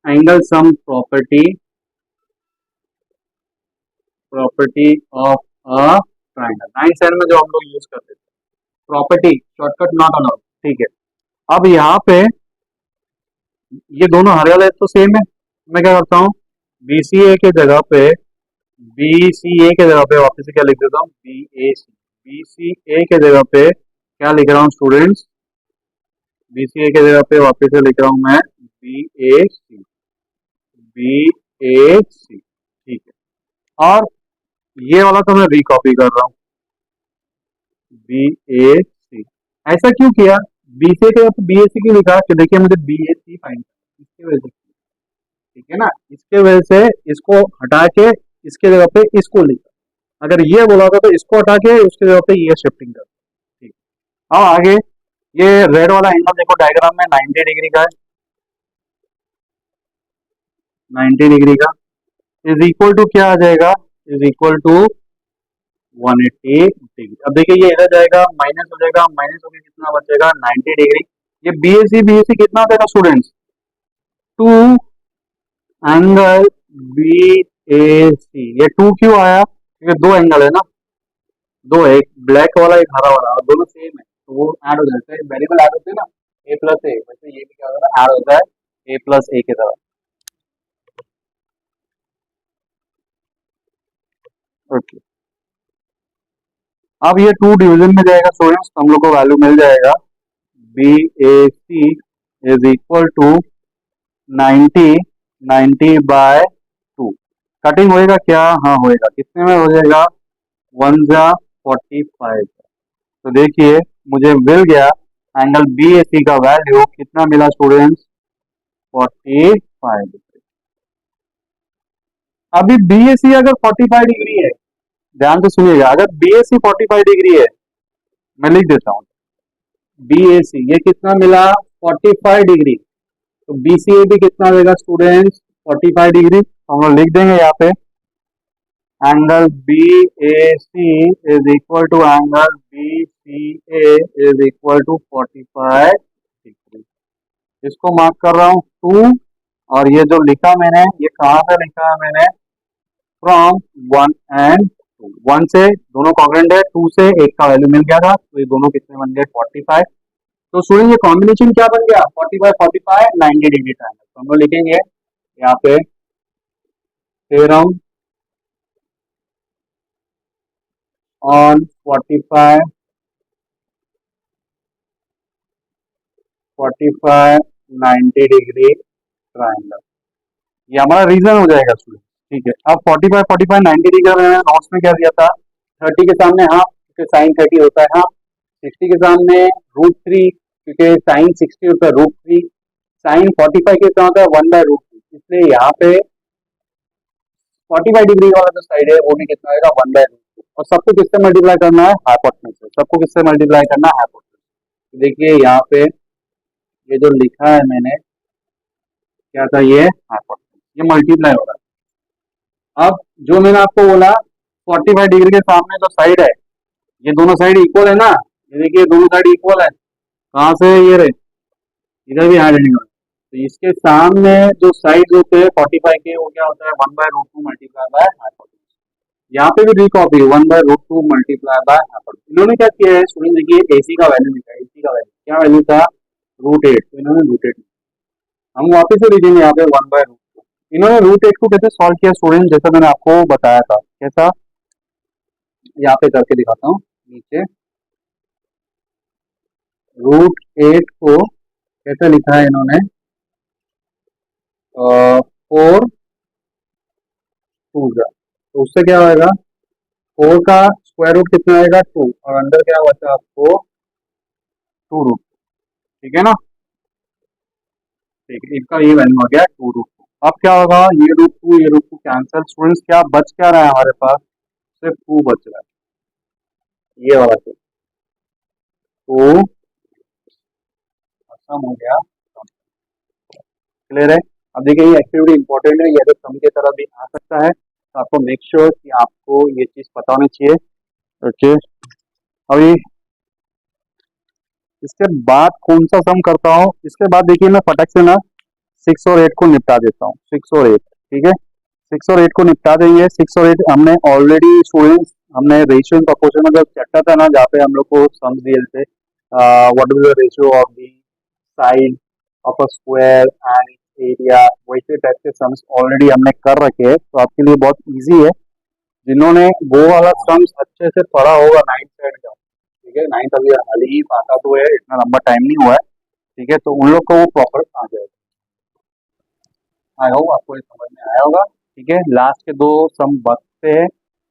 Speaker 1: angle sum property, property of a triangle, 9 में जो हम लोग यूज करते थे, प्रॉपर्टी शॉर्टकट नॉट अलाउड। ठीक है, अब यहाँ पे ये दोनों हरे वाले तो सेम है, मैं क्या करता हूँ BCA के जगह पे, BCA के जगह पे वापस से क्या लिख देता हूँ, BCA के जगह पे क्या लिख रहा हूँ स्टूडेंट्स, BCA के जगह पे वापस से लिख रहा हूँ मैं BAC। ठीक है, और ये वाला तो मैं रीकॉपी कर रहा हूँ, BAC। ऐसा क्यों किया, BCA के जगह BAC क्यों लिखा, कि देखिए मुझे BAC फाइंड, इसकी वजह से। ठीक है ना, इसके वजह से इसको हटा के इसके जगह पे इसको लिखा, अगर ये बोला होता तो इसको हटा के उसके जगह पे ये शिफ्टिंग कर। ठीक, अब आगे ये रेड वाला एंगल देखो डायग्राम में 90 डिग्री का है, 90 डिग्री का इज इक्वल टू क्या आ जाएगा, इज इक्वल टू 180 डिग्री। अब देखिए ये इधर जाएगा माइनस हो जाएगा, माइनस होकर कितना बचेगा 90 डिग्री। ये BAC कितना हो जाएगा स्टूडेंट्स, 2 एंगल BAC। ये 2 क्यों आया, क्योंकि दो एंगल है ना, दो है, एक ब्लैक वाला एक हरा वाला, और दोनों सेम है तो वो ऐड हो जाता है, वेरिएबल ऐड होते हैं ना, A प्लस ए, वैसे ये भी क्या होता है, ऐड होता है A प्लस ए की तरह। ओके, अब ये 2 डिवीजन में जाएगा स्टूडेंट्स, हम लोग को वैल्यू मिल जाएगा BAC is equal to 90 90/2 cutting होएगा क्या? हाँ होएगा। कितने में हो जाएगा? 1 जा 45। तो देखिए मुझे मिल गया एंगल बी ए सी का वैल्यू कितना मिला स्टूडेंट्स? 45। अभी बी ए सी अगर 45 डिग्री है, ध्यान से सुनिएगा, अगर बी ए सी 45 डिग्री है, मैं लिख देता हूँ बी ए सी ये कितना मिला? 45 डिग्री। तो बी सी ए भी कितना देगा स्टूडेंट्स? 45 डिग्री। हम लोग लिख देंगे यहाँ पे angle B A C is equal to angle B C A is equal to 45 degree. इसको मार्क कर रहा हूँ 2। और ये जो लिखा मैंने, ये कहाँ से लिखा है मैंने? From 1 and 2। 1 से दोनों कॉन्ग्रुएंट है, 2 से एक का वैल्यू मिल गया था, तो ये दोनों कितने बन गए? 45। तो स्टूडेंट ये कॉम्बिनेशन क्या बन गया? 45 45 90 डिग्री ट्रायंगल। तो हम लोग लिखेंगे यहाँ पे थ्योरम ऑन 45 45 90 डिग्री ट्रायंगल। ये हमारा रीजन हो जाएगा स्टूडेंट। ठीक है, अब 45 45 90 डिग्री मैंने नोट्स में क्या दिया था? 30 के सामने हाफ क्योंकि साइन 30 होता है हाफ, 60 के सामने √3 क्योंकि साइन 60 होता है √3, साइन 45 के साथ होता है 1/√3। इसलिए यहाँ पे 45 डिग्री वाला जो साइड है वो भी कितना आएगा? 1/√2। और सबको किससे मल्टीप्लाई करना है? हाइपोटेन्यूज से। सबको किससे मल्टीप्लाई करना है? हाइपोटेन्यूज। तो देखिए यहाँ पे ये जो लिखा है मैंने, क्या था ये? हाइपोटेन्यूज। ये मल्टीप्लाई हो रहा है। अब जो मैंने आपको बोला 45 डिग्री के सामने जो साइड है, ये दोनों साइड इक्वल है ना? ये देखिए दोनों साइड इक्वल है। कहाँ से? ये रहे, इधर भी हाइड एंगल। तो इसके सामने जो साइड होते हैं 45 के, वो क्या होता है? 1/√2 मल्टीप्लाई बाय हाइपोटेन्यूज। यहाँ पे भी रिकॉपी 1/√2 मल्टीप्लाई बाय हाइपोटेन्यूज। इन्होंने क्या किया है स्टूडेंट? देखिए एसी का वैल्यू लिखा है। एसी का वैल्यू क्या वैल्यू था? √8। तो इन्होंने √8। हम वापस से लिखेंगे यहाँ पे 1/√2। इन्होंने √8 को कैसे सॉल्व किया स्टूडेंट? जैसा मैंने आपको बताया था। कैसा? यहाँ पे करके दिखाता हूँ नीचे। √8 को कैसे लिखा है इन्होंने? 4 2 जा, तो उससे क्या होगा? 4 का स्क्वायर रूट कितना आएगा? 2। और अंदर क्या बचा आपको? 2√2। ठीक है ना? ठीक है, इसका ये वैल्यू आ गया 2√2। अब क्या होगा? ये √2 कैंसल। स्टूडेंट्स क्या बच क्या रहा है हमारे पास? सिर्फ 2 बच रहा है, ये वाला। तो खत्म हो गया। क्लियर है? अब देखिए ये एक्टिविटी इंपॉर्टेंट है, ये अगर सम की तरह भी आ सकता है, तो आपको मेक श्योर कि आपको ये चीज पता होनी चाहिए। ओके, अभी इसके बाद कौन सा सम करता हूँ? इसके बाद देखिए मैं फटक से ना 6 और 8 को निपटा देता हूँ। 6 और 8, ठीक है? 6 और 8 को निपटा देंगे। 6 और 8 हमने ऑलरेडी स्टूडेंट्स, हमने रेशियो एंड प्रोपोर्शन में जब चैप्टर था ना, जहाँ पे हम लोग को सम दिए थे, what is the ratio of the side of a square and area, वैसे टाइप के सम्स ऑलरेडी हमने कर रखे हैं, तो आपके लिए बहुत इजी है। जिन्होंने वो वाला सम्स अच्छे से पढ़ा होगा 9th स्टैंडर्ड का, ठीक है, 9th अभी हाल ही पास आउट हुए है, इतना लंबा टाइम नहीं हुआ है, ठीक है, तो उन लोग को वो प्रॉपर आ जाएगा। आई होप आपको ये समझ में आया होगा। ठीक है, लास्ट के 2 सम बचते हैं,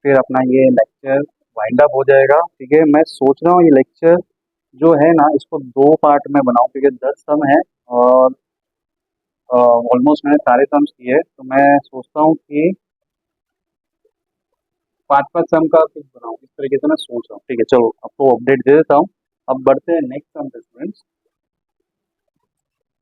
Speaker 1: फिर अपना ये लेक्चर वाइंड अप हो जाएगा। ठीक है, मैं सोच रहा हूँ ये लेक्चर जो है ना, इसको 2 पार्ट में बनाऊं, क्योंकि 10 सम है और ऑलमोस्ट मैंने सारे सम्स किए, तो मैं सोचता हूँ कि 5 5 सम का कुछ बनाऊं, इस तरीके से मैं सोच रहा हूँ। ठीक है, चलो आपको अपडेट दे देता हूँ। अब बढ़ते हैं नेक्स्ट सम पे स्टूडेंट्स।